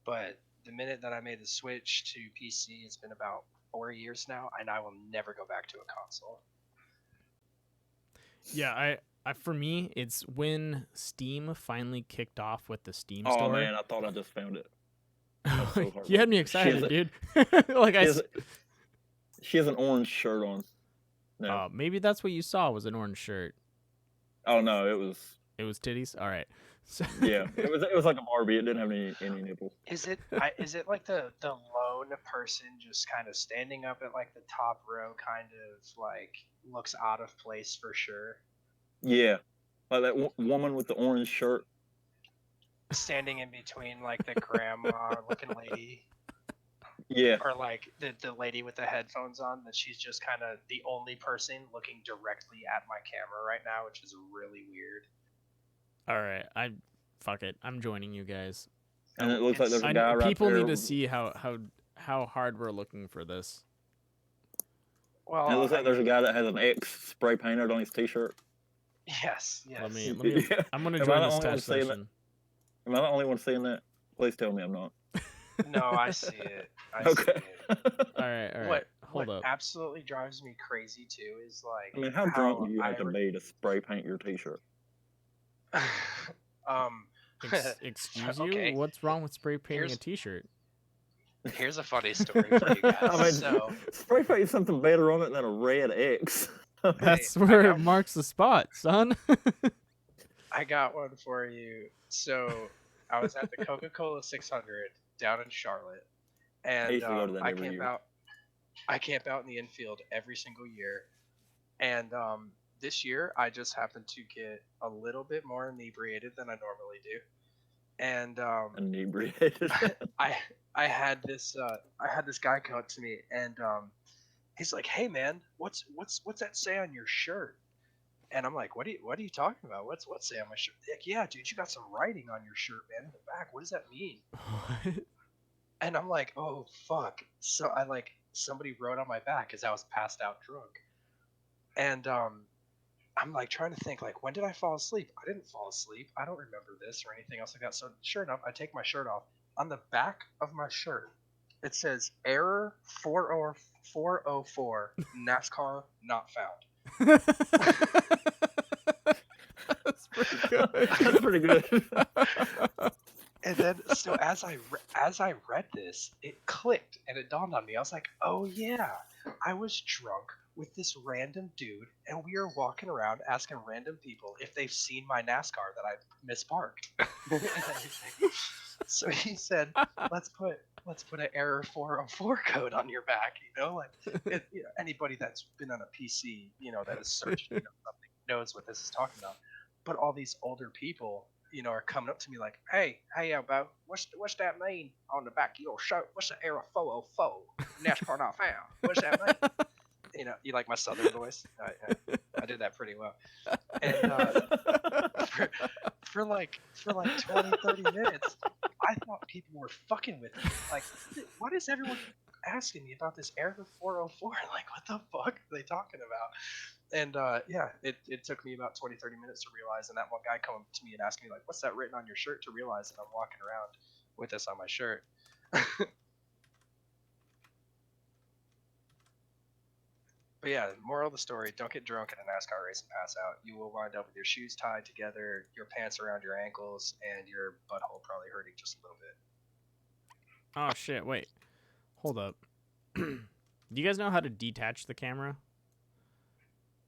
But the minute that I made the switch to PC, it's been about 4 years now, and I will never go back to a console. Yeah, I for me, it's when Steam finally kicked off with the Steam store. Oh man, I thought I just found it. So you had me excited, dude. Like she has an orange shirt on. No. Maybe that's what you saw was an orange shirt. Oh no, it was titties. All right. So yeah, it was like a Barbie. It didn't have any nipples. Is it like the lone person just kind of standing up at like the top row, kind of like looks out of place for sure? Yeah, like that woman with the orange shirt standing in between like the grandma looking lady. Yeah. Or like the lady with the headphones on, that she's just kind of the only person looking directly at my camera right now, which is really weird. All right, fuck it. I'm joining you guys. And it looks like there's a guy right people there. Need to see how hard we're looking for this. Well, and it looks like there's a guy that has an X spray painted on his t-shirt. Yes. Let me yeah. I'm gonna join this test session. Am I the only one seeing that? Please tell me I'm not. No, I see it. Okay. All right. Hold up. Absolutely drives me crazy too is like. I mean, how drunk do you have to be to spray paint your t-shirt? Excuse you? What's wrong with spray painting a t-shirt? Here's a funny story for you guys. I mean, spray paint something better on it than a red X. That's where it marks the spot, son. I got one for you. So I was at the Coca-Cola 600 down in Charlotte, and I camp out in the infield every single year. And this year, I just happened to get a little bit more inebriated than I normally do. And inebriated. I had this guy come up to me, and he's like, "Hey man, what's that say on your shirt?" And I'm like, what are you talking about? What's say on my shirt? Like, yeah, dude, you got some writing on your shirt, man, in the back. What does that mean? What? And I'm like, oh fuck. So somebody wrote on my back because I was passed out drunk. And I'm like trying to think, like, when did I fall asleep? I didn't fall asleep. I don't remember this or anything else like that. So sure enough, I take my shirt off. On the back of my shirt, it says error 404 NASCAR not found. That's pretty good. That's pretty good. And then, so as I read this, it clicked and it dawned on me. I was like, "Oh yeah, I was drunk with this random dude, and we were walking around asking random people if they've seen my NASCAR that I misparked." So he said, "Let's put an error 404 code on your back." Anybody that's been on a PC, that has searched, something knows what this is talking about. But all these older people, are coming up to me like, "Hey, bro, what's that mean on the back of your shirt? What's the error 404? NASCAR not found. What's that mean?" You like my southern voice? I did that pretty well. And for like 20, 30 minutes, I thought people were fucking with me. Like, what is everyone asking me about this error 404? Like, what the fuck are they talking about? And it took me about 20, 30 minutes to realize, and that one guy come to me and asked me, like, what's that written on your shirt, to realize that I'm walking around with this on my shirt. But But yeah, moral of the story: don't get drunk at a NASCAR race and pass out. You will wind up with your shoes tied together, your pants around your ankles, and your butthole probably hurting just a little bit. Oh shit! Wait, hold up. Do you guys know how to detach the camera?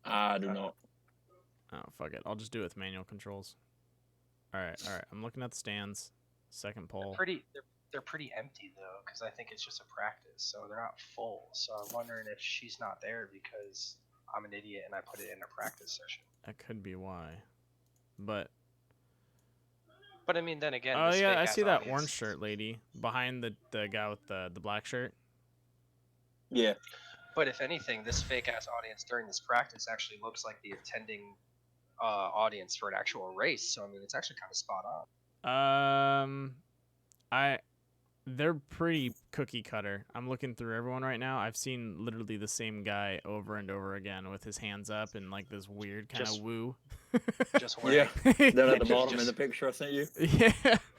I do not. Oh fuck it! I'll just do it with manual controls. All right. I'm looking at the stands. Second pole. They're pretty empty though, because I think it's just a practice, so they're not full. So I'm wondering if she's not there because I'm an idiot and I put it in a practice session. That could be why. But I mean, then again, oh this yeah, I fake-ass see that audience- orange shirt lady behind the guy with the black shirt. Yeah. But if anything, this fake ass audience during this practice actually looks like the attending audience for an actual race. So I mean, it's actually kind of spot on. They're pretty cookie cutter. I'm looking through everyone right now. I've seen literally the same guy over and over again with his hands up and like this weird kind of woo. Just wearing, Yeah. Down at the bottom in the picture I sent you. Yeah.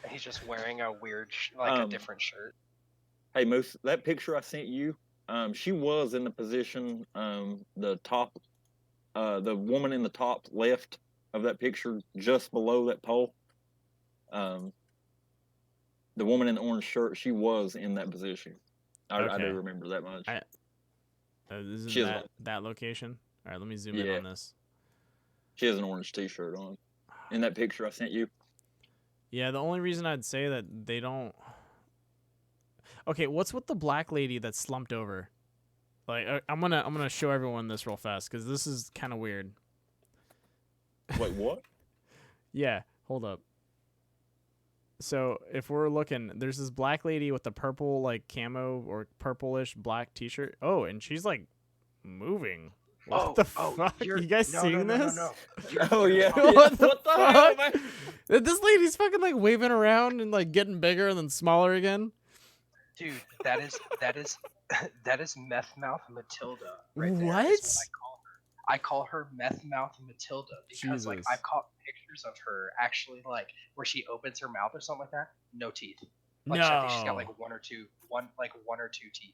he's just wearing a weird, a different shirt. Hey, Moose, that picture I sent you, she was in the position, the woman in the top left of that picture, just below that pole. The woman in the orange shirt, she was in that position. I do remember that much. Isn't that location? All right, let me zoom in on this. She has an orange T-shirt on in that picture I sent you. Yeah, the only reason I'd say that they don't. Okay, what's with the black lady that's slumped over? Like, I'm gonna show everyone this real fast because this is kind of weird. Wait, what? Yeah, hold up. So if we're looking, there's this black lady with the purple like camo or purplish black T-shirt. Oh, and she's like moving. What the fuck? You guys seeing this? No. Oh yeah. What the fuck? Man? This lady's fucking like waving around and like getting bigger and then smaller again. Dude, that is meth mouth Matilda. Right there. What? That's what I call her meth mouth Matilda because like Jesus. I've caught pictures of her actually like where she opens her mouth or something like that, no teeth. Like I think she's got like one or two teeth.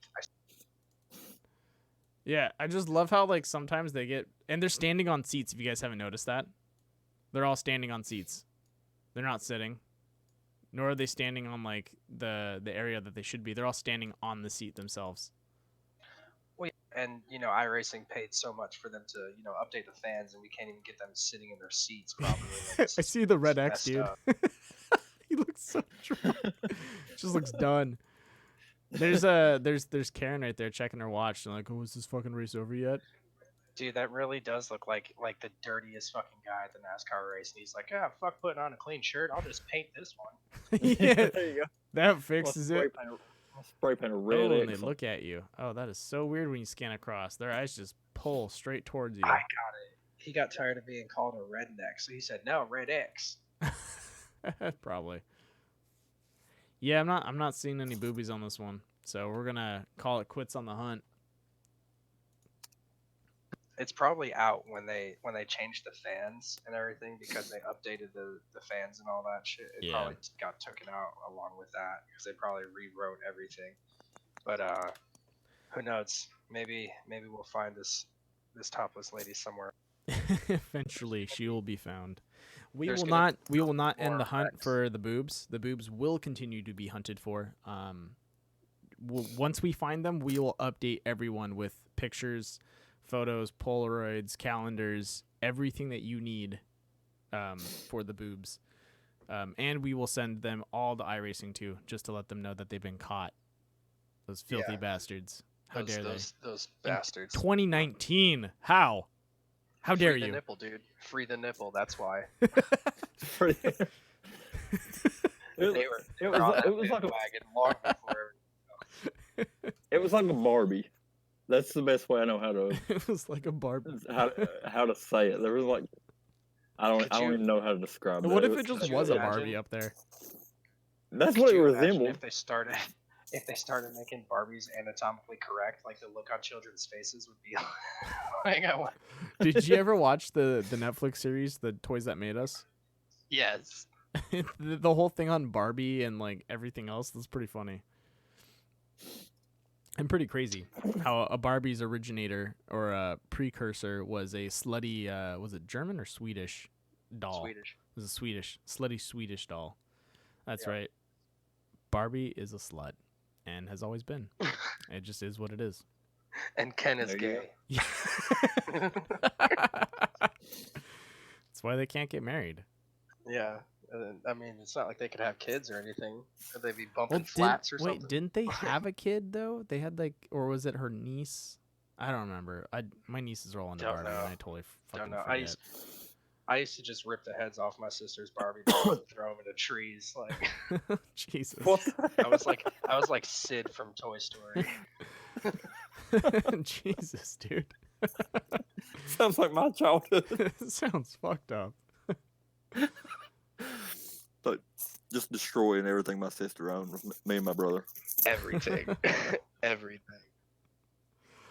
Yeah, I just love how like sometimes they get and they're standing on seats. If you guys haven't noticed that, they're all standing on seats. They're not sitting, nor are they standing on like the area that they should be. They're all standing on the seat themselves. Well, and iRacing paid so much for them to update the fans, and we can't even get them sitting in their seats properly. Like, I see the red X, dude. up. He looks so drunk. Just looks done. There's Karen right there checking her watch. And like, oh, is this fucking race over yet? Dude, that really does look like the dirtiest fucking guy at the NASCAR race, and he's like, fuck putting on a clean shirt. I'll just paint this one. Yeah, there you go. that fixes it. Spray paint a red Oh, and X. they look at you. Oh, that is so weird when you scan across. Their eyes just pull straight towards you. I got it. He got tired of being called a redneck, so he said, "No, red X." Probably. Yeah, I'm not seeing any boobies on this one, so we're gonna call it quits on the hunt. It's probably out when they changed the fans and everything because they updated the fans and all that shit. It probably got taken out along with that because they probably rewrote everything. But who knows? Maybe we'll find this topless lady somewhere. Eventually, she will be found. We will not end the hunt for the boobs. The boobs will continue to be hunted for. Once we find them, we will update everyone with pictures, photos, Polaroids, calendars, everything that you need for the boobs. And we will send them all to iRacing too, just to let them know that they've been caught. Those filthy bastards. How dare they? Those bastards. 2019. How? How dare Free you? the nipple, dude. Free the nipple. That's why. It was like a wagon long before. It was like a Barbie. That's the best way I know how to. It was like a Barbie. How to say it? There was like, I don't even know how to describe it. What if it just was a imagine? Barbie up there? That's what it Could you imagine resembled. if they started making Barbies anatomically correct, like the look on children's faces would be like, Did you ever watch the Netflix series, The Toys That Made Us? Yes. The whole thing on Barbie and like everything else was pretty funny. And pretty crazy how a Barbie's originator or a precursor was a slutty, was it German or Swedish doll? Swedish. It was a slutty Swedish doll. That's Yeah. right. Barbie is a slut and has always been. It just is what it is. And Ken is There you go. gay. Yeah. That's why they can't get married. Yeah. I mean, it's not like they could have kids or anything. Could they be bumping flats or something? Wait, didn't they have a kid though? They had or was it her niece? I don't remember. My nieces are all into Don't Barbie, know. and I totally fucking Don't know. forget. I used to just rip the heads off my sister's Barbie dolls and throw them into trees. Like Jesus. I was like Sid from Toy Story. Jesus, dude. Sounds like my childhood. Sounds fucked up. But just destroying everything my sister owned with me and my brother. Everything. Everything.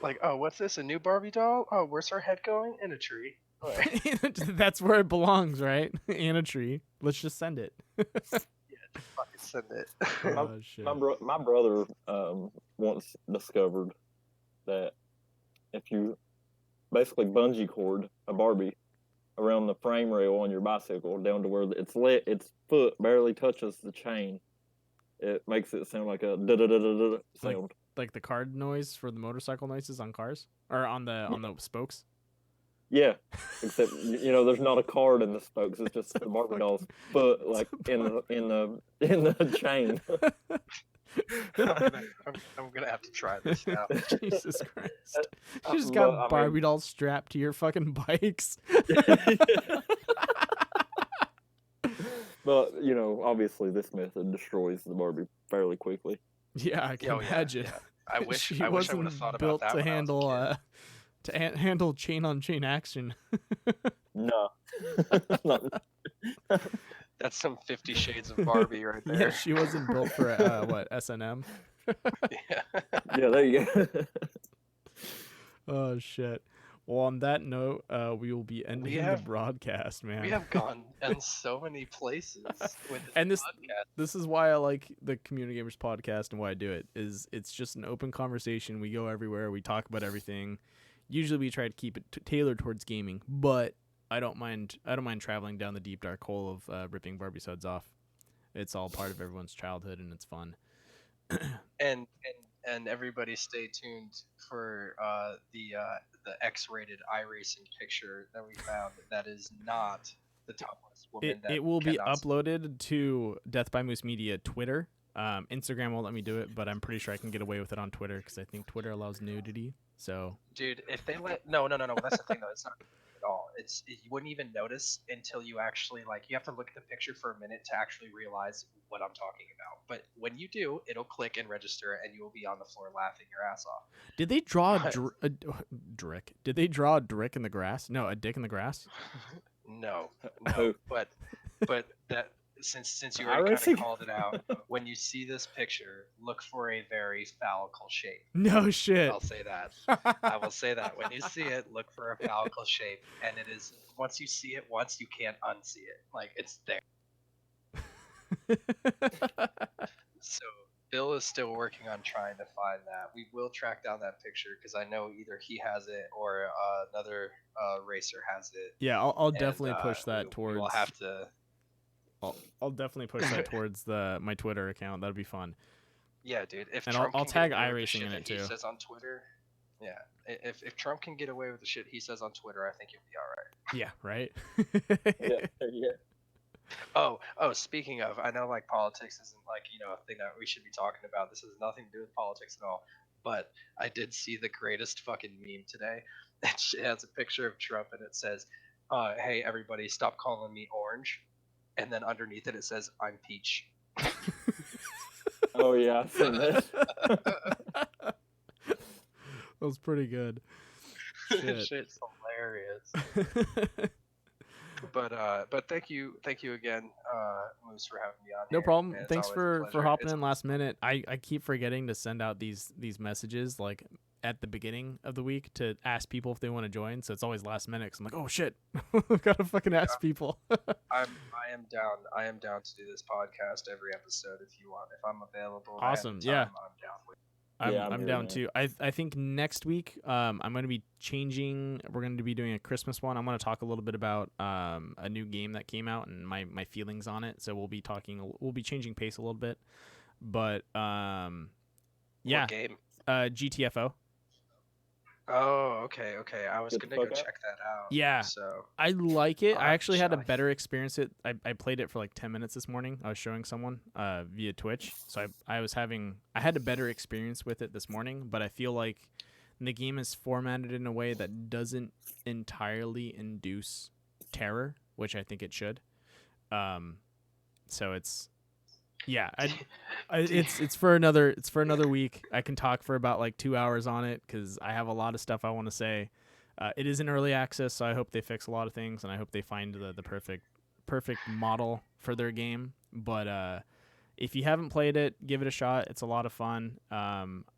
Like, oh, what's this? A new Barbie doll? Oh, where's her head going? In a tree. Like, That's where it belongs, right? In a tree. Let's just send it. fucking send it. Oh, shit. My brother once discovered that if you basically bungee cord a Barbie around the frame rail on your bicycle down to where its foot barely touches the chain, it makes it sound like a da-da-da-da-da sound. Like the card noise for the motorcycle noises on cars or on the spokes. Yeah, except there's not a card in the spokes. It's just the Barbie doll's foot, like in the chain. I'm gonna have to try this now. Jesus Christ! You just got Barbie dolls strapped to your fucking bikes. But obviously, this method destroys the Barbie fairly quickly. Yeah, I can imagine. Yeah. I wish she I wasn't would have thought about built that to when handle I was a kid. handle chain-on-chain action. No. That's some 50 Shades of Barbie right there. Yeah, she wasn't built for what, S&M? Yeah. Yeah, there you go. Oh shit. Well, on that note, we will be ending the broadcast, man. We have gone in so many places with And podcast. this is why I like the Community Gamers podcast and why I do it. Is it's just an open conversation. We go everywhere. We talk about everything. Usually we try to keep it tailored towards gaming, but I don't mind traveling down the deep dark hole of ripping Barbie's heads off. It's all part of everyone's childhood and it's fun. And everybody stay tuned for the X-rated iRacing picture that we found. That is not the topless woman. It will be uploaded to Death by Moose Media Twitter. Instagram won't let me do it, but I'm pretty sure I can get away with it on Twitter because I think Twitter allows nudity. So, dude, if they let no, that's the thing though. It's not at all. You wouldn't even notice until you actually you have to look at the picture for a minute to actually realize what I'm talking about. But when you do, it'll click and register, and you will be on the floor laughing your ass off. Did they draw a Drick? Did they draw a Drick in the grass? No, a dick in the grass. No, but that since you already kind of called it out, when you see this picture, look for a very phallical shape. No shit. I'll say that. I will say that. When you see it, look for a phallical shape, and it is once you see it once, you can't unsee it. Like it's there. So Bill is still working on trying to find that. We will track down that picture because I know either he has it or another racer has it. Yeah, I'll definitely push that towards. We'll have to. I'll definitely push that towards my Twitter account. That'd be fun. Yeah, dude. If and Trump I'll tag can get away with the iRacing in shit it that he too. says on Twitter. Yeah, if Trump can get away with the shit he says on Twitter, I think he'll be all right. Yeah, right. Yeah. Oh, speaking of, I know politics isn't a thing that we should be talking about. This has nothing to do with politics at all. But I did see the greatest fucking meme today. It has a picture of Trump and it says, "Hey everybody, stop calling me orange," and then underneath it says, "I'm peach." Oh yeah, I've seen this. That was pretty good. Shit's hilarious. But thank you again, Moose, for having me on. No here. problem. It's Thanks always a for pleasure. hopping in last minute. I keep forgetting to send out these messages at the beginning of the week to ask people if they want to join. So it's always last minute. Cause I'm like, oh shit, I've got to fucking ask people. I am down. I am down to do this podcast every episode if you want. If I'm available. Awesome. I'm down with. I'm down too. I think next week I'm going to be changing. We're going to be doing a Christmas one. I'm going to talk a little bit about a new game that came out and my feelings on it. So we'll be changing pace a little bit. But yeah, What game? GTFO. Oh, okay. I was Get the gonna go fuck out. check that out. Yeah. So I like it. I'll I have to actually had a try. better experience. I played it for like 10 minutes this morning. I was showing someone via Twitch. So I had a better experience with it this morning, but I feel like the game is formatted in a way that doesn't entirely induce terror, which I think it should. So it's it's for another week. I can talk for about like 2 hours on it because I have a lot of stuff I want to say. It is in early access, so I hope they fix a lot of things, and I hope they find the perfect model for their game. But if you haven't played it, give it a shot. It's a lot of fun.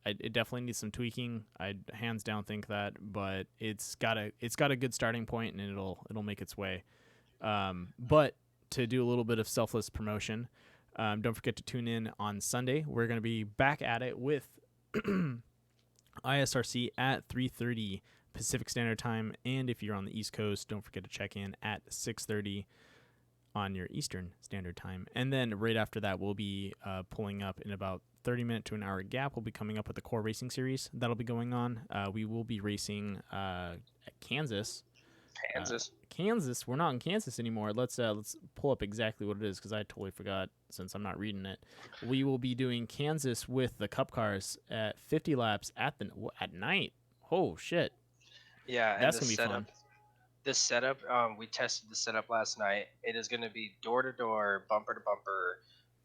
It definitely needs some tweaking. I hands down think that, but it's got a good starting point, and it'll make its way. But to do a little bit of selfless promotion, don't forget to tune in on Sunday. We're going to be back at it with ISRC at 3:30 Pacific Standard Time, and if you're on the East Coast, don't forget to check in at 6:30 on your Eastern Standard Time. And then right after that, we'll be pulling up in about 30-minute to an hour gap. We'll be coming up with the core racing series that'll be going on. We will be racing at Kansas. Kansas. We're not in Kansas anymore. Let's pull up exactly what it is because I totally forgot since I'm not reading it. We will be doing Kansas with the Cup cars at 50 laps at night. Oh shit! Yeah, That's and gonna be fun. The setup, we tested the setup last night. It is going to be door to door, bumper to bumper,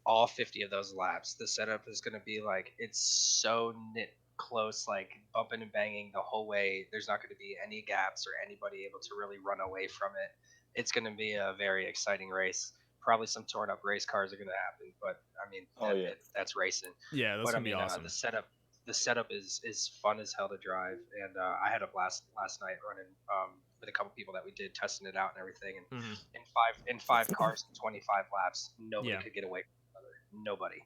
all 50 of those laps. The setup is going to be like it's so knit close, like bumping and banging the whole way. There's not going to be any gaps or anybody able to really run away from it. It's going to be a very exciting race. Probably some torn up race cars are going to happen, but I mean, that's racing. Yeah, that's But I gonna be mean, awesome. the setup is fun as hell to drive, and I had a blast last night running with a couple people that we did testing it out and everything. And in five cars and 25 laps, nobody could get away from each other. Nobody.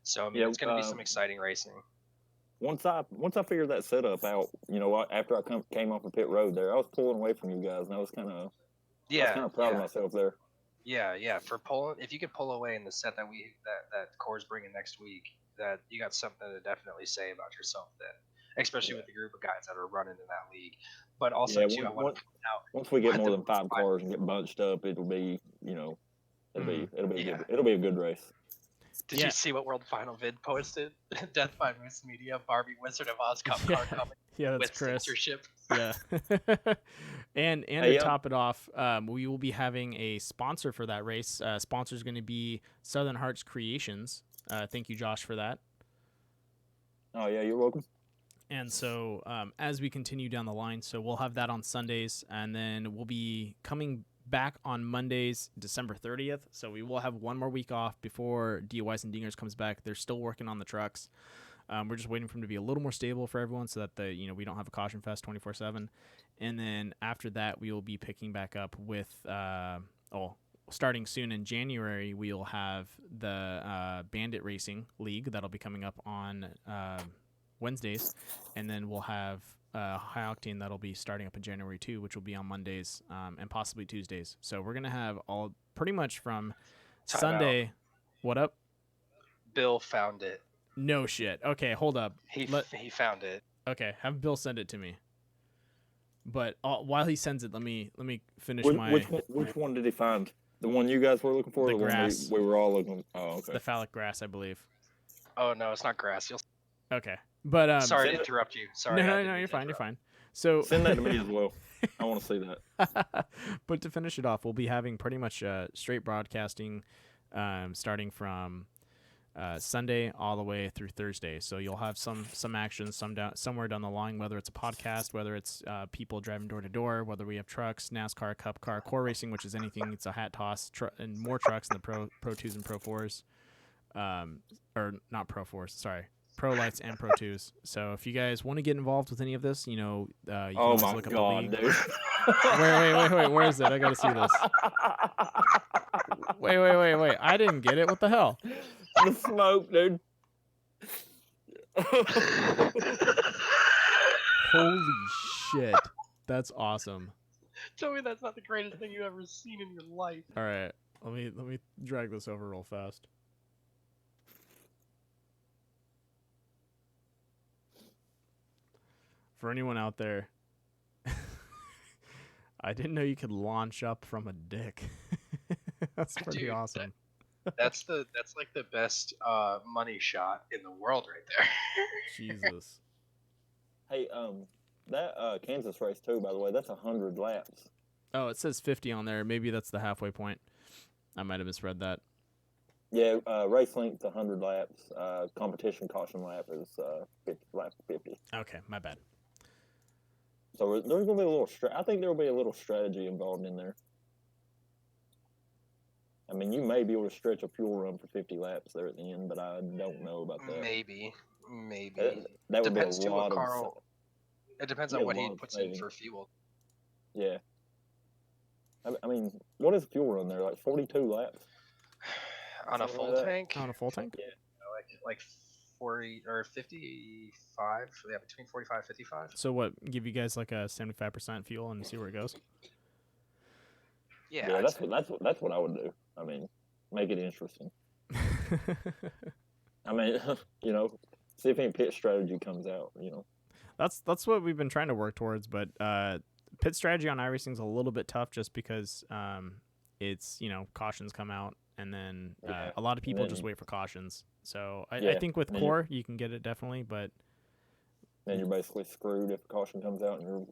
So I mean, it's going to be some exciting racing. Once I figured that setup out, after I came off of pit road there, I was pulling away from you guys, and I was kind of proud of myself there. Yeah. For pulling, if you could pull away in the set that Core's bringing next week, that you got something to definitely say about yourself then, especially with the group of guys that are running in that league. But also too, I want to point out, once we get more than 5 cars and get bunched up, it'll be it'll be a good race. Did you see what World Final Vid posted? Death by Moose Media, Barbie Wizard of Oz Cup car coming. Yeah, that's with Chris. censorship. Yeah. and to top it off, we will be having a sponsor for that race. Sponsor is going to be Southern Hearts Creations. Thank you, Josh, for that. Oh yeah, you're welcome. And so as we continue down the line, so we'll have that on Sundays, and then we'll be coming back on Mondays, December 30th. So we will have one more week off before DUIs and Dingers comes back. They're still working on the trucks. We're just waiting for them to be a little more stable for everyone so that we don't have a caution fest 24/7. And then after that, we will be picking back up with starting soon in January, we'll have the Bandit Racing League that'll be coming up on Wednesdays, and then we'll have High Octane that'll be starting up in January too, which will be on Mondays and possibly Tuesdays. So we're gonna have all pretty much from Sunday. What up? Bill found it. No shit. Okay, hold up. He found it. Okay, have Bill send it to me. But while he sends it, let me finish Which one did he find? The one you guys were looking for? The or grass. One we were all looking. Oh, okay. The phallic grass, I believe. Oh no, it's not grass. Okay, but sorry to interrupt you. Sorry. No, you're fine. You're fine. So send that to me as well. I want to see that. But to finish it off, we'll be having pretty much straight broadcasting, starting from Sunday all the way through Thursday. So you'll have some action somewhere down the line, whether it's a podcast, whether it's people driving door to door, whether we have trucks, NASCAR, Cup Car, core racing, which is anything. It's a hat toss, and more trucks in the Pro 2s and Pro 4s, or not Pro 4s, sorry, Pro Lights and Pro 2s. So if you guys want to get involved with any of this, you can always look up the league. Dude. Wait, where is it? I gotta see this. Wait. I didn't get it. What the hell? The smoke, dude. Holy shit. That's awesome. Tell me that's not the greatest thing you've ever seen in your life. All right. Let me drag this over real fast. For anyone out there, I didn't know you could launch up from a dick. That's pretty Dude, awesome. That's like the best money shot in the world right there. Jesus. Hey, that Kansas race too, by the way, that's 100 laps. Oh, it says 50 on there. Maybe that's the halfway point. I might have misread that. Yeah, race length 100 laps. Competition caution lap is 50. Okay, my bad. So there's gonna be a little. I think there will be a little strategy involved in there. I mean, you may be able to stretch a fuel run for 50 laps there at the end, but I don't know about that. Maybe. That would Depends be a too lot what Carl. It depends on what he puts in saving. for fuel. Yeah. I mean, what is fuel run there? Like 42 laps? On a full tank? On a full tank? Yeah, like 40 or 55. Yeah, between 45 and 55. So what? Give you guys like a 75% fuel and see where it goes? Yeah, that's what I would do. I mean, make it interesting. I mean, see if any pit strategy comes out. That's what we've been trying to work towards, but pit strategy on iRacing is a little bit tough just because it's cautions come out and then a lot of people just wait for cautions. So I think with core you can get it definitely, but then you're basically screwed if a caution comes out and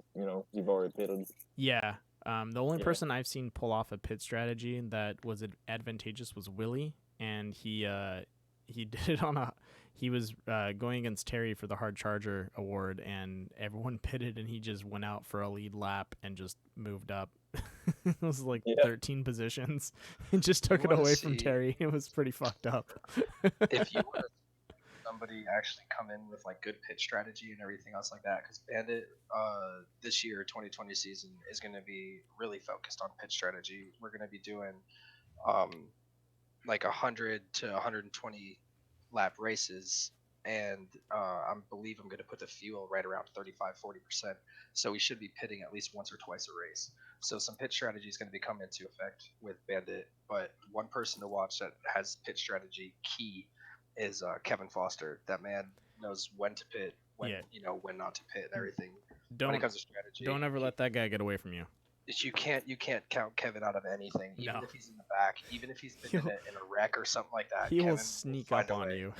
you've already pitted. Yeah. The only person I've seen pull off a pit strategy that was advantageous was Willie, and he did it on he was going against Terry for the Hard Charger award, and everyone pitted, and he just went out for a lead lap and just moved up. It was like 13 positions and just took it away from Terry. It was pretty fucked up. If you want to somebody actually come in with like good pitch strategy and everything else like that, because Bandit this year 2020 season is going to be really focused on pitch strategy. We're going to be doing like 100 to 120 lap races, and I believe I'm going to put the fuel right around 35-40%, so we should be pitting at least once or twice a race. So some pitch strategy is going to be coming into effect with Bandit, but one person to watch that has pitch strategy key is Kevin Foster. That man knows when to pit, when not to pit, and everything. When it comes to strategy, don't ever let that guy get away from you. You can't count Kevin out of anything, even if he's in the back, even if he's been in a wreck or something like that. He will sneak up on you.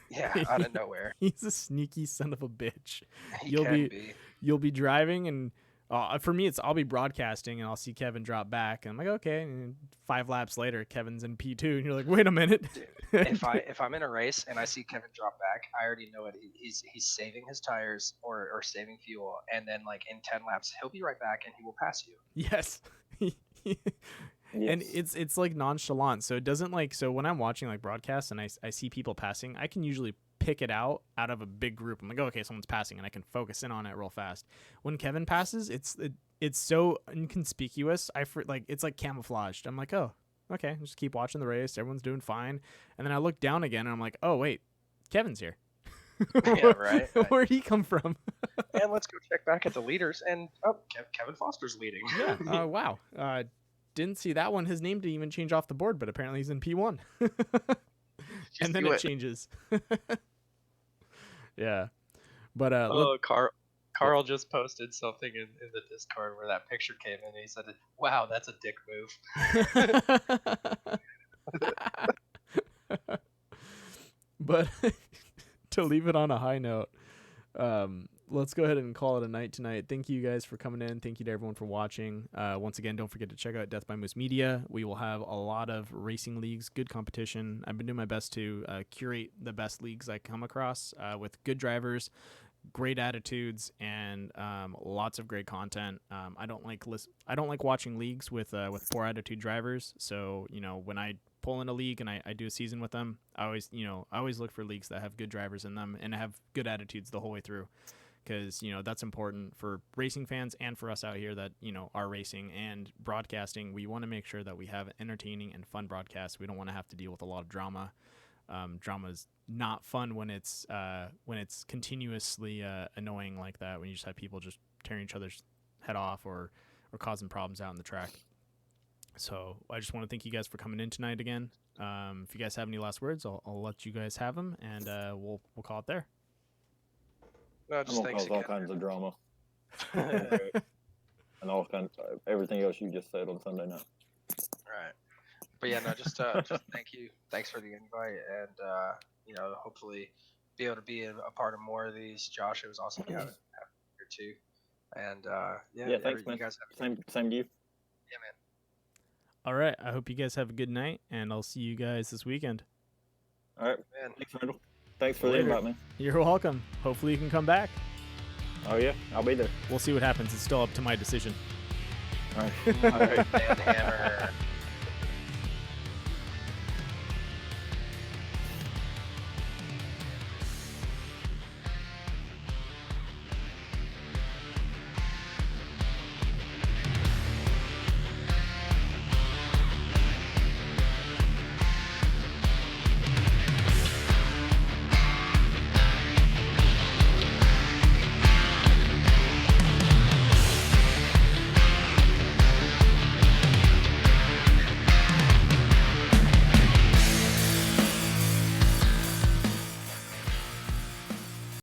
Yeah, out of nowhere. He's a sneaky son of a bitch. You'll be driving, and for me, I'll be broadcasting, and I'll see Kevin drop back, and I'm like, okay. And 5 laps later, Kevin's in P2, and you're like, wait a minute. Dude, if I'm in a race and I see Kevin drop back, I already know it. He's saving his tires or saving fuel, and then like in 10 laps, he'll be right back and he will pass you. Yes. And it's like nonchalant, so it doesn't so when I'm watching like broadcasts and I see people passing, I can usually pick it out of a big group. I'm like, oh, okay, someone's passing, and I can focus in on it real fast. When Kevin passes, it's so inconspicuous. It's like camouflaged. I'm like, oh, okay, just keep watching the race. Everyone's doing fine, and then I look down again, and I'm like, oh wait, Kevin's here. Yeah, right. Where'd he come from? And let's go check back at the leaders, and Kevin Foster's leading. Yeah. Wow. Didn't see that one. His name didn't even change off the board, but apparently he's in P1. And then it changes. Yeah. But Carl just posted something in the Discord where that picture came in, and he said, "Wow, that's a dick move." But to leave it on a high note, let's go ahead and call it a night tonight. Thank you guys for coming in. Thank you to everyone for watching. Once again, don't forget to check out Death by Moose Media. We will have a lot of racing leagues, good competition. I've been doing my best to curate the best leagues I come across with good drivers, great attitudes, and lots of great content. I don't like watching leagues with poor attitude drivers. So when I pull in a league and I do a season with them, I always look for leagues that have good drivers in them and have good attitudes the whole way through. Because that's important for racing fans and for us out here that are racing and broadcasting. We want to make sure that we have entertaining and fun broadcasts. We don't want to have to deal with a lot of drama. Drama is not fun when it's continuously annoying like that. When you just have people just tearing each other's head off or causing problems out in the track. So I just want to thank you guys for coming in tonight again. If you guys have any last words, I'll let you guys have them, and we'll call it there. No, I'm just gonna thanks cause all again. kinds of drama and all kinds of everything else you just said on Sunday night. Right. But yeah, no, just thank you. Thanks for the invite, and hopefully be able to be a part of more of these. Josh, it was awesome to have you here too. And Yeah, thanks, man. You guys have Same to you. yeah, man. All right. I hope you guys have a good night, and I'll see you guys this weekend. All right. Man. Thanks, Randall. Thanks for the Later. invite, man. You're welcome. Hopefully you can come back. Oh, yeah. I'll be there. We'll see what happens. It's still up to my decision. All right. All right. Man, hammer.